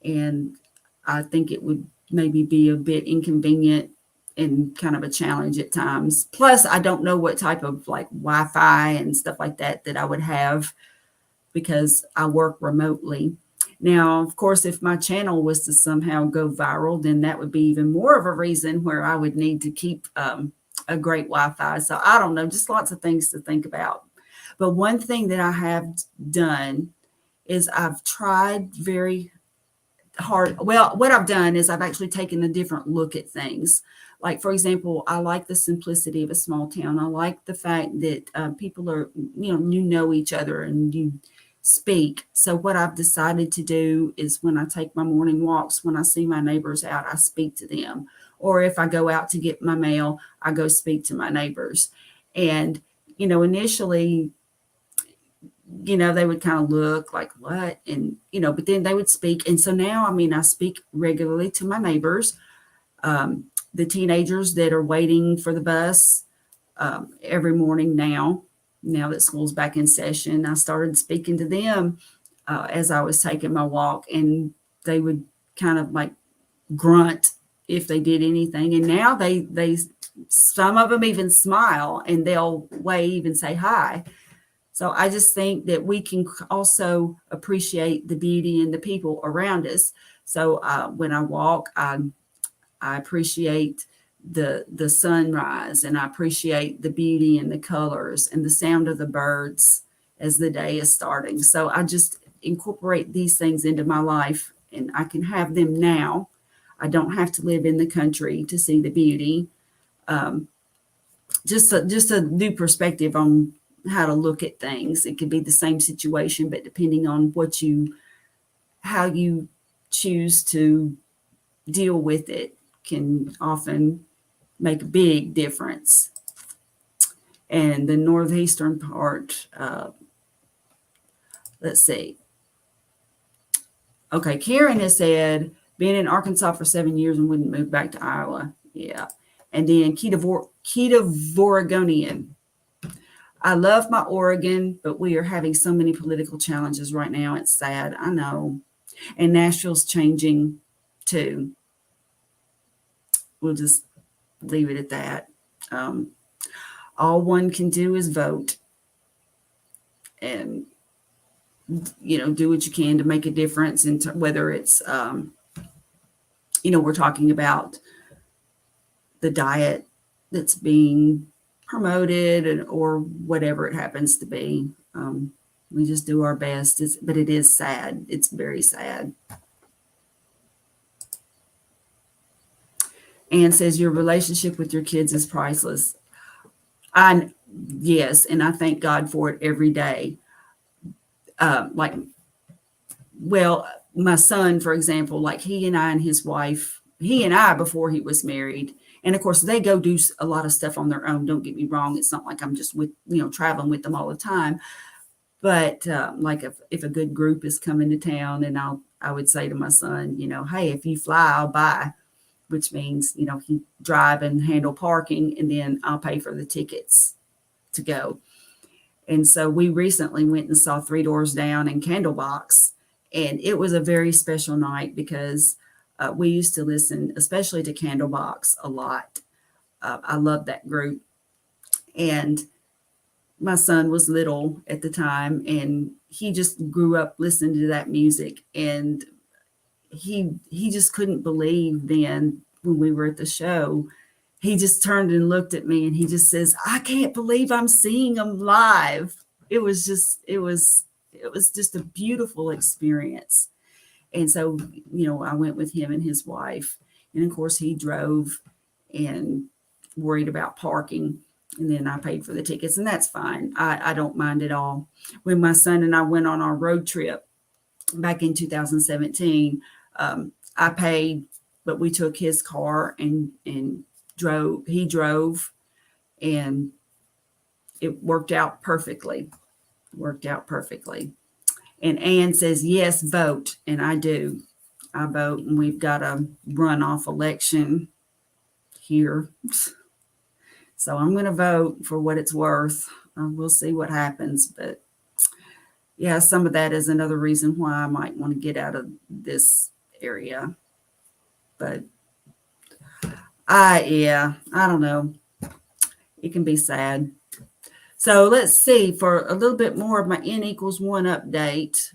Speaker 1: And I think it would maybe be a bit inconvenient and kind of a challenge at times. Plus, I don't know what type of like Wi-Fi and stuff like that I would have, because I work remotely. Now, of course, if my channel was to somehow go viral, then that would be even more of a reason where I would need to keep a great Wi-Fi. So I don't know, just lots of things to think about. But one thing that I have done is I've tried very hard. Well, what I've done is I've actually taken a different look at things. Like, for example, I like the simplicity of a small town. I like the fact that people are, you know each other and you speak. So what I've decided to do is when I take my morning walks, when I see my neighbors out, I speak to them. Or if I go out to get my mail, I go speak to my neighbors. And, initially, they would kind of look like, what? And, but then they would speak. And so now, I speak regularly to my neighbors, the teenagers that are waiting for the bus every morning now that school's back in session. I started speaking to them as I was taking my walk, and they would kind of like grunt if they did anything. And now they some of them even smile, and they'll wave and say hi. So I just think that we can also appreciate the beauty and the people around us. So when I walk, I appreciate the sunrise, and I appreciate the beauty and the colors and the sound of the birds as the day is starting. So I just incorporate these things into my life, and I can have them now. I don't have to live in the country to see the beauty. Just a new perspective on how to look at things. It could be the same situation, but depending on how you choose to deal with it can often make a big difference. And the northeastern part, let's see. Okay, Karen has said, been in Arkansas for 7 years and wouldn't move back to Iowa. Yeah. And then Ketovoragonian. I love my Oregon, but we are having so many political challenges right now. It's sad. I know. And Nashville's changing too. We'll just leave it at that. All one can do is vote and, do what you can to make a difference. And whether it's, we're talking about the diet that's being promoted or whatever it happens to be. We just do our best, but it is sad. It's very sad. Anne says your relationship with your kids is priceless. Yes, and I thank God for it every day. My son, for example, like he and his wife, he and I before he was married, and of course they go do a lot of stuff on their own. Don't get me wrong; it's not like I'm just traveling with them all the time. But like if a good group is coming to town, and I would say to my son, hey, if you fly, I'll buy, which means he drive and handle parking, and then I'll pay for the tickets to go. And so we recently went and saw Three Doors Down and Candlebox, and it was a very special night because we used to listen, especially to Candlebox, a lot. I love that group. And my son was little at the time, and he just grew up listening to that music. And he just couldn't believe then when we were at the show, he just turned and looked at me and he just says, I can't believe I'm seeing them live. It was just a beautiful experience. And so, I went with him and his wife, and of course he drove and worried about parking, and then I paid for the tickets, and that's fine. I don't mind at all. When my son and I went on our road trip back in 2017, I paid, but we took his car and drove. He drove, and it worked out perfectly. And Anne says, yes, vote. And I do. I vote, and we've got a runoff election here. So I'm going to vote for what it's worth. We'll see what happens. But yeah, some of that is another reason why I might want to get out of this area. But I don't know. It can be sad. So let's see, for a little bit more of my N=1 update.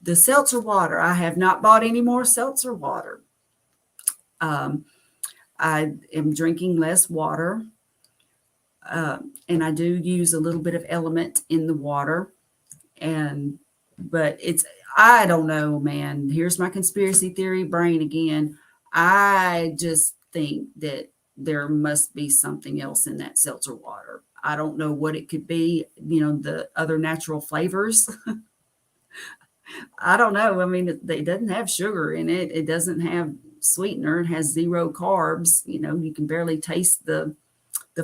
Speaker 1: The seltzer water. I have not bought any more seltzer water. I am drinking less water. And I do use a little bit of element in the water. But I don't know, man. Here's my conspiracy theory brain again. I just think that there must be something else in that seltzer water. I don't know what it could be, the other natural flavors. I don't know. I mean, it doesn't have sugar in it. It doesn't have sweetener. It has 0 carbs. You can barely taste the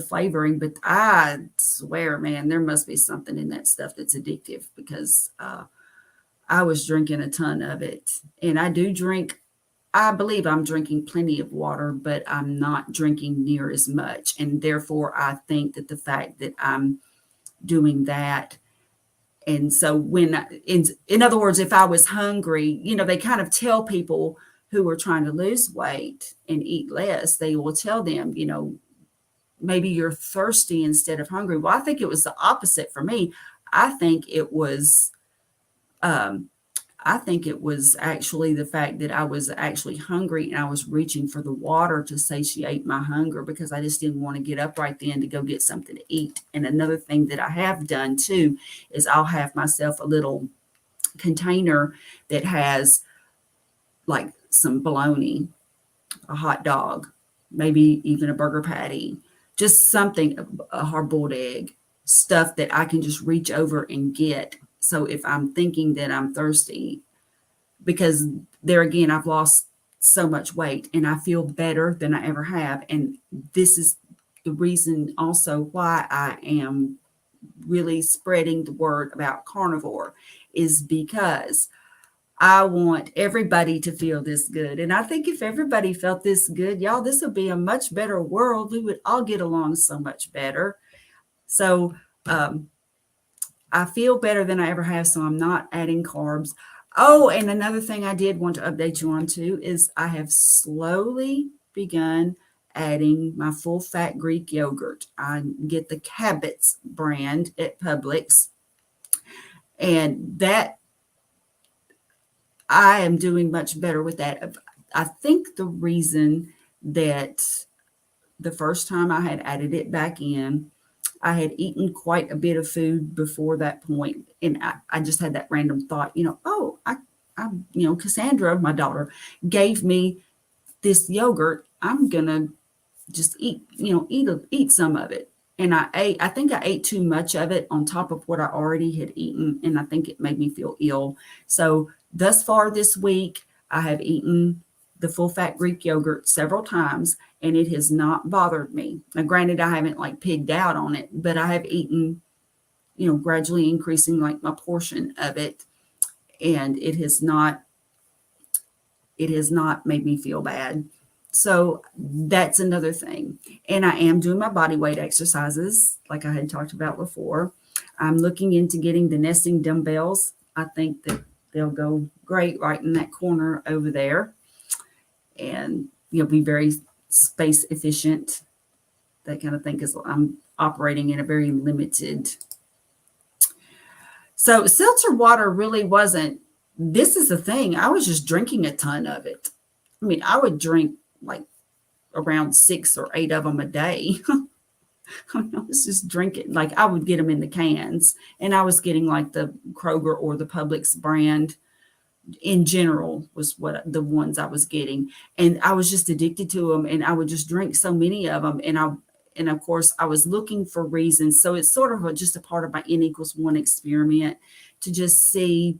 Speaker 1: flavoring, but I swear, man, there must be something in that stuff that's addictive, because I was drinking a ton of it. And I believe I'm drinking plenty of water, but I'm not drinking near as much. And therefore, I think that the fact that I'm doing that, and so in other words, if I was hungry, they kind of tell people who are trying to lose weight and eat less, they will tell them, maybe you're thirsty instead of hungry. Well, I think it was the opposite for me. I think it was actually the fact that I was actually hungry, and I was reaching for the water to satiate my hunger, because I just didn't want to get up right then to go get something to eat. And another thing that I have done too is I'll have myself a little container that has like some bologna, a hot dog, maybe even a burger patty, just something, a hard-boiled egg, stuff that I can just reach over and get. So if I'm thinking that I'm thirsty, because there again, I've lost so much weight and I feel better than I ever have. And this is the reason also why I am really spreading the word about carnivore, is because I want everybody to feel this good. And I think if everybody felt this good, y'all, this would be a much better world. We would all get along so much better. So I feel better than I ever have. So I'm not adding carbs. Oh, and another thing I did want to update you on too is I have slowly begun adding my full fat Greek yogurt. I get the Cabot's brand at Publix, and that I am doing much better with that. I think the reason that the first time I had added it back in, I had eaten quite a bit of food before that point, and I just had that random thought, oh, Cassandra, my daughter, gave me this yogurt. I'm gonna just eat some of it. And I think I ate too much of it on top of what I already had eaten. And I think it made me feel ill. So thus far this week, I have eaten the full fat Greek yogurt several times and it has not bothered me. Now, granted, I haven't like pigged out on it, but I have eaten, gradually increasing like my portion of it. And it has not made me feel bad. So that's another thing. And I am doing my body weight exercises, like I had talked about before. I'm looking into getting the nesting dumbbells. I think that they'll go great right in that corner over there. And you'll be very space efficient, that kind of thing, because I'm operating in a very limited. So seltzer water really wasn't, this is the thing. I was just drinking a ton of it. I mean, I would drink like around 6 or 8 of them a day. I was just drinking, like I would get them in the cans, and I was getting like the Kroger or the Publix brand in general was what the ones I was getting. And I was just addicted to them, and I would just drink so many of them. And of course I was looking for reasons. So it's sort of just a part of my N=1 experiment to just see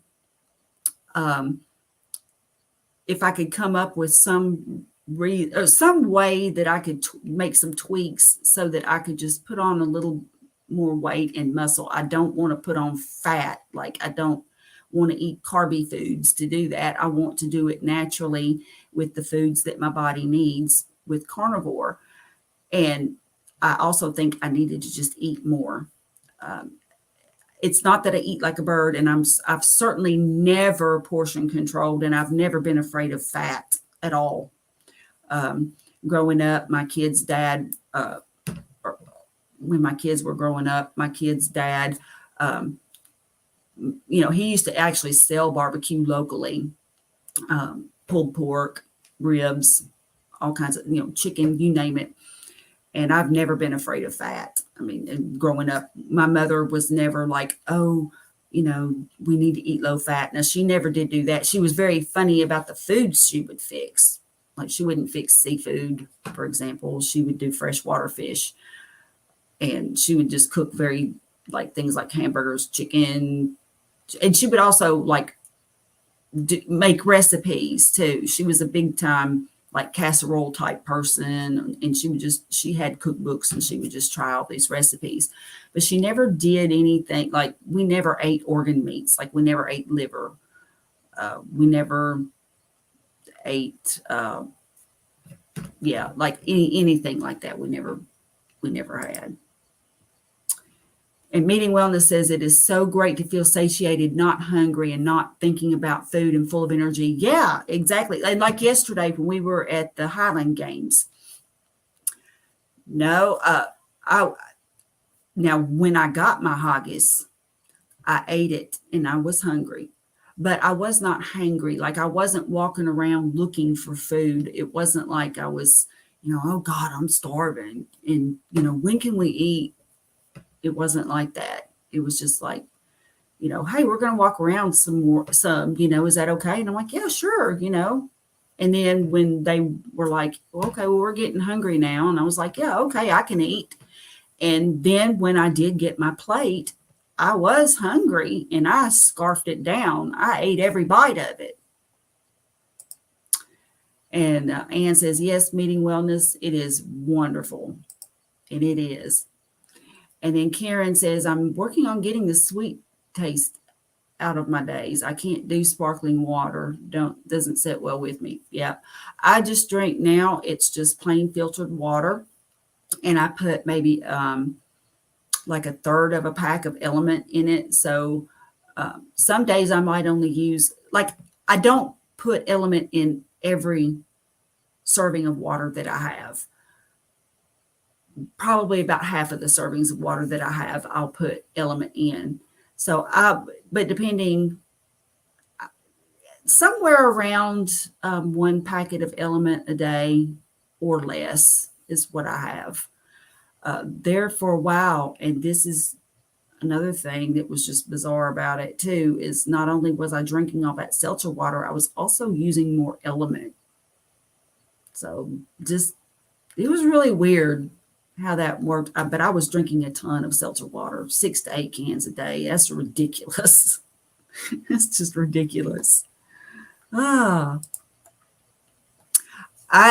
Speaker 1: if I could come up with some way that I could make some tweaks so that I could just put on a little more weight and muscle. I don't want to put on fat. Like I don't want to eat carby foods to do that. I want to do it naturally with the foods that my body needs with carnivore. And I also think I needed to just eat more. It's not that I eat like a bird, and I've certainly never portion controlled, and I've never been afraid of fat at all. Growing up, my kid's dad, when my kids were growing up, my kid's dad, he used to actually sell barbecue locally, pulled pork, ribs, all kinds of, chicken, you name it. And I've never been afraid of fat. I mean, growing up, my mother was never like, oh, we need to eat low fat. Now, she never did do that. She was very funny about the foods she would fix. Like she wouldn't fix seafood, for example. She would do freshwater fish. And she would just cook things like hamburgers, chicken. And she would also make recipes too. She was a big time like casserole type person, and she had cookbooks and she would just try all these recipes, but she never did anything. Like we never ate organ meats. Like we never ate liver. We never ate, like anything like that. We never had. And Meeting Wellness says it is so great to feel satiated, not hungry, and not thinking about food and full of energy. Yeah, exactly. And like yesterday when we were at the Highland Games. No, now when I got my haggis, I ate it and I was hungry, but I was not hangry. Like I wasn't walking around looking for food. It wasn't like I was, oh God, I'm starving. And, when can we eat? It wasn't like that. It was just like, hey, we're going to walk around some, is that okay? And I'm like, yeah, sure. And then when they were like, okay, well, we're getting hungry now. And I was like, yeah, okay, I can eat. And then when I did get my plate, I was hungry and I scarfed it down. I ate every bite of it. And Ann says, yes, Meeting Wellness, it is wonderful. And it is. And then Karen says, I'm working on getting the sweet taste out of my days. I can't do sparkling water. Doesn't sit well with me. Yeah. I just drink now. It's just plain filtered water. And I put maybe like a third of a pack of Element in it. So some days I might only use, like, I don't put Element in every serving of water that I have. Probably about half of the servings of water that I have, I'll put Element in. But depending, somewhere around 1 packet of Element a day or less is what I have. There for a while, and this is another thing that was just bizarre about it too, is not only was I drinking all that seltzer water, I was also using more Element. So just, it was really weird how that worked. But I was drinking a ton of seltzer water, 6 to 8 cans a day. That's ridiculous. It's just ridiculous. I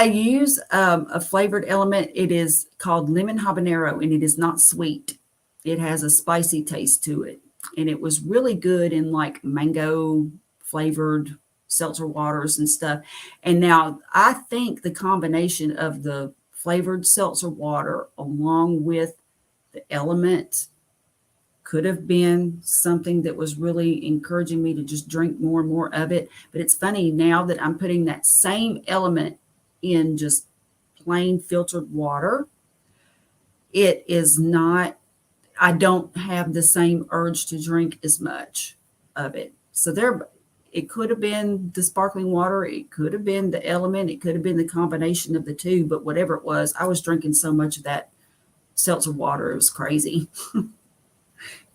Speaker 1: use a flavored Element. It is called lemon habanero, and it is not sweet. It has a spicy taste to it. And it was really good in like mango flavored seltzer waters and stuff. And now I think the combination of the flavored seltzer water along with the Element could have been something that was really encouraging me to just drink more and more of it. But it's funny now that I'm putting that same Element in just plain filtered water, it is not, I don't have the same urge to drink as much of it. So it could have been the sparkling water, it could have been the Element, it could have been the combination of the two, but whatever it was, I was drinking so much of that seltzer water, it was crazy.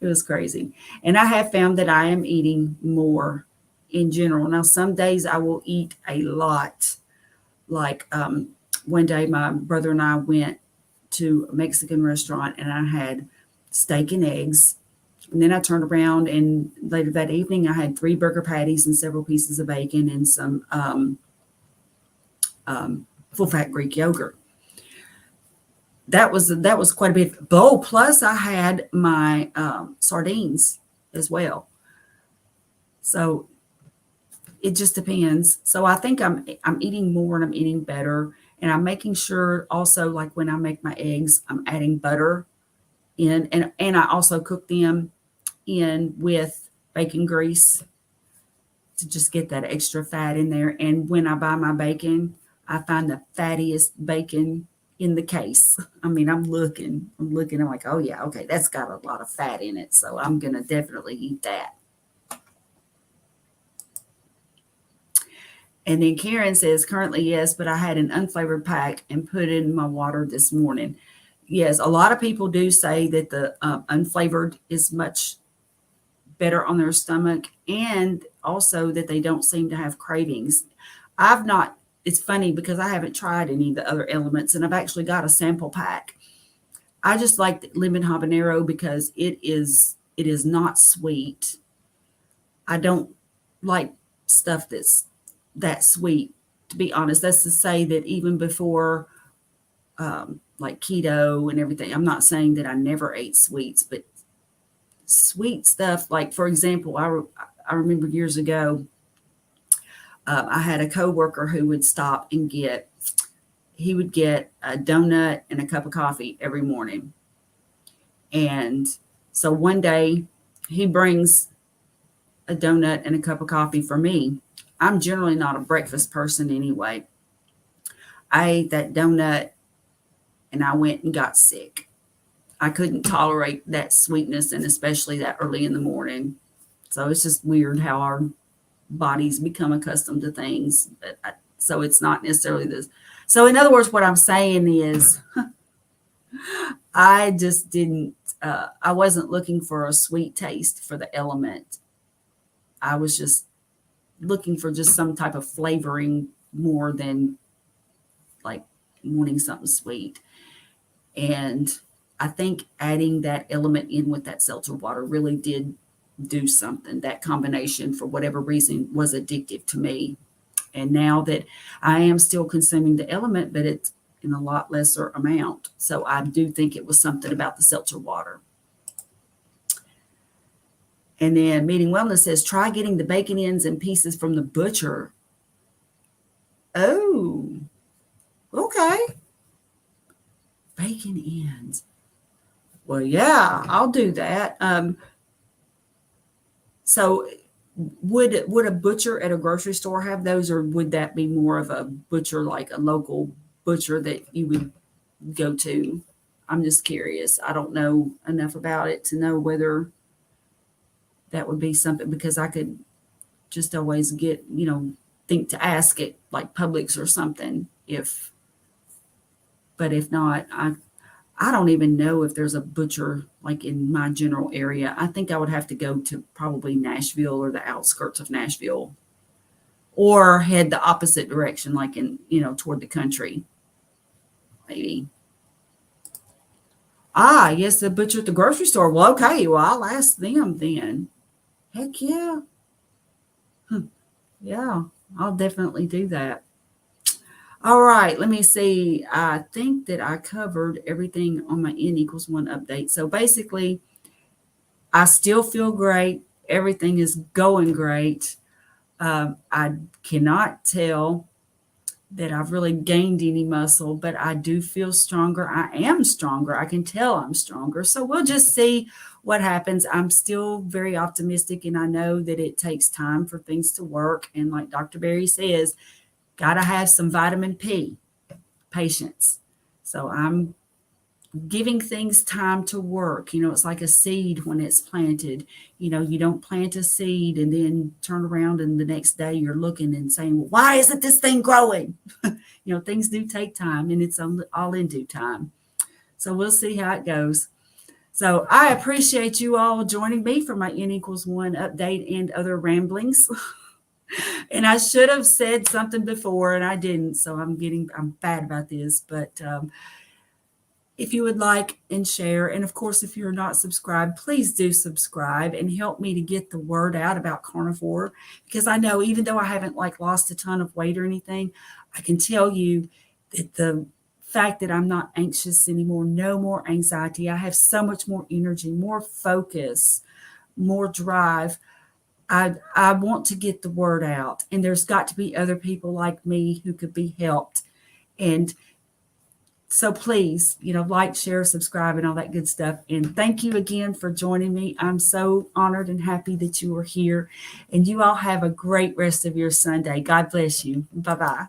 Speaker 1: It was crazy. And I have found that I am eating more in general. Now, some days I will eat a lot. Like one day my brother and I went to a Mexican restaurant and I had steak and eggs. And then I turned around and later that evening I had 3 burger patties and several pieces of bacon and some full-fat Greek yogurt. That was quite a bit. Oh, plus I had my sardines as well. So it just depends. So I think I'm eating more and I'm eating better. And I'm making sure also, like when I make my eggs, I'm adding butter in, and I also cook them in with bacon grease to just get that extra fat in there. And when I buy my bacon, I find the fattiest bacon in the case. I mean, I'm looking, I'm like, oh yeah, okay, that's got a lot of fat in it. So I'm going to definitely eat that. And then Karen says, currently, yes, but I had an unflavored pack and put it in my water this morning. Yes, a lot of people do say that the unflavored is much better on their stomach, and also that they don't seem to have cravings. It's funny because I haven't tried any of the other Elements, and I've actually got a sample pack. I just like the lemon habanero because it is not sweet. I don't like stuff that's that sweet, to be honest. That's to say that even before like keto and everything, I'm not saying that I never ate sweets, but sweet stuff, like for example, I remember years ago, I had a coworker who would stop and he would get a donut and a cup of coffee every morning. And so one day he brings a donut and a cup of coffee for me. I'm generally not a breakfast person anyway. I ate that donut and I went and got sick. I couldn't tolerate that sweetness, and especially that early in the morning. So it's just weird how our bodies become accustomed to things. So it's not necessarily this. So in other words, what I'm saying is I just didn't, I wasn't looking for a sweet taste for the Element. I was just looking for just some type of flavoring more than like wanting something sweet. And I think adding that Element in with that seltzer water really did do something. That combination, for whatever reason, was addictive to me. And now that I am still consuming the Element, but it's in a lot lesser amount. So I do think it was something about the seltzer water. And then Meeting Wellness says, try getting the bacon ends and pieces from the butcher. Oh, okay. Bacon ends. Well, yeah, I'll do that. So would a butcher at a grocery store have those, or would that be more of a butcher, like a local butcher that you would go to? I'm just curious. I don't know enough about it to know whether that would be something, because I could just always get, think to ask it like Publix or something, but if not, I don't even know if there's a butcher like in my general area. I think I would have to go to probably Nashville or the outskirts of Nashville, or head the opposite direction, like toward the country, maybe. Ah, yes, the butcher at the grocery store. Well, okay, well, I'll ask them then. Heck yeah. Yeah, I'll definitely do that. All right, let me see. I think that I covered everything on my N=1 update. So basically, I still feel great. Everything is going great. I cannot tell that I've really gained any muscle, but I do feel stronger. I am stronger. I can tell I'm stronger. So we'll just see what happens. I'm still very optimistic, and I know that it takes time for things to work. And like Dr. Berry says, got to have some vitamin P, patience. So I'm giving things time to work. It's like a seed when it's planted. You don't plant a seed and then turn around and the next day you're looking and saying, well, why isn't this thing growing? Things do take time, and it's all in due time. So we'll see how it goes. So I appreciate you all joining me for my N=1 update and other ramblings. And I should have said something before and I didn't. So I'm bad about this, but if you would like and share, and of course, if you're not subscribed, please do subscribe and help me to get the word out about Carnivore, because I know even though I haven't lost a ton of weight or anything, I can tell you that the fact that I'm not anxious anymore, no more anxiety, I have so much more energy, more focus, more drive. I want to get the word out, and there's got to be other people like me who could be helped. And so please, like, share, subscribe, and all that good stuff. And thank you again for joining me. I'm so honored and happy that you are here. And you all have a great rest of your Sunday. God bless you. Bye-bye.